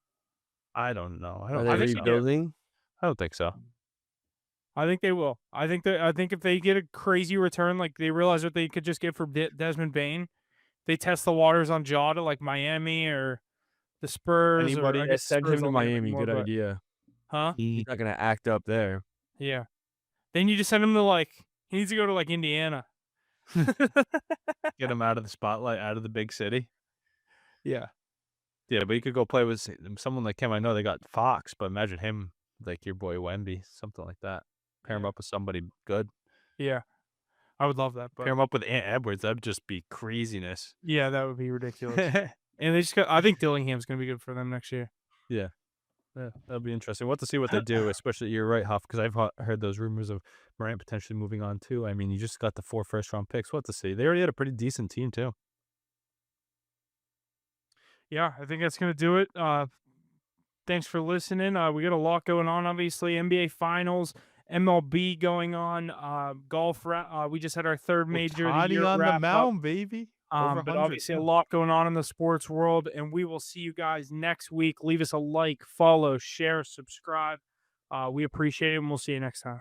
I don't know. I Are don't. they I think so. rebuilding? I don't think so. I think they will. I think if they get a crazy return, like they realize what they could just get for Desmond Bane, they test the waters on Ja to like Miami or the Spurs. Anybody- or I guess Send Spurs him to don't get it Miami. anymore, Good but- idea. Huh? He's not gonna act up there. Yeah. Then you just send him to like he needs to go to like Indiana. Get him out of the spotlight, out of the big city. Yeah. Yeah, but you could go play with someone like him. I know they got Fox, but imagine him like your boy Wemby, something like that. Pair him up with somebody good. Yeah. I would love that, but Pair him up with Ant Edwards. That'd just be craziness. yeah, that would be ridiculous. And they just got, I think Dillingham's going to be good for them next year. Yeah, that'll be interesting. We'll have to see what they do, especially you're right, Huff, because I've heard those rumors of Morant potentially moving on too. I mean, you just got the 4 first-round picks. We'll have to see. They already had a pretty decent team too. Yeah, I think that's going to do it. Thanks for listening. We got a lot going on, obviously. NBA Finals, MLB going on, golf. We just had our 3rd major of the year on the wrap up. mound, baby. Over But 100, obviously yeah. a lot going on in the sports world, and we will see you guys next week. Leave us a like, follow, share, subscribe. We appreciate it, and we'll see you next time.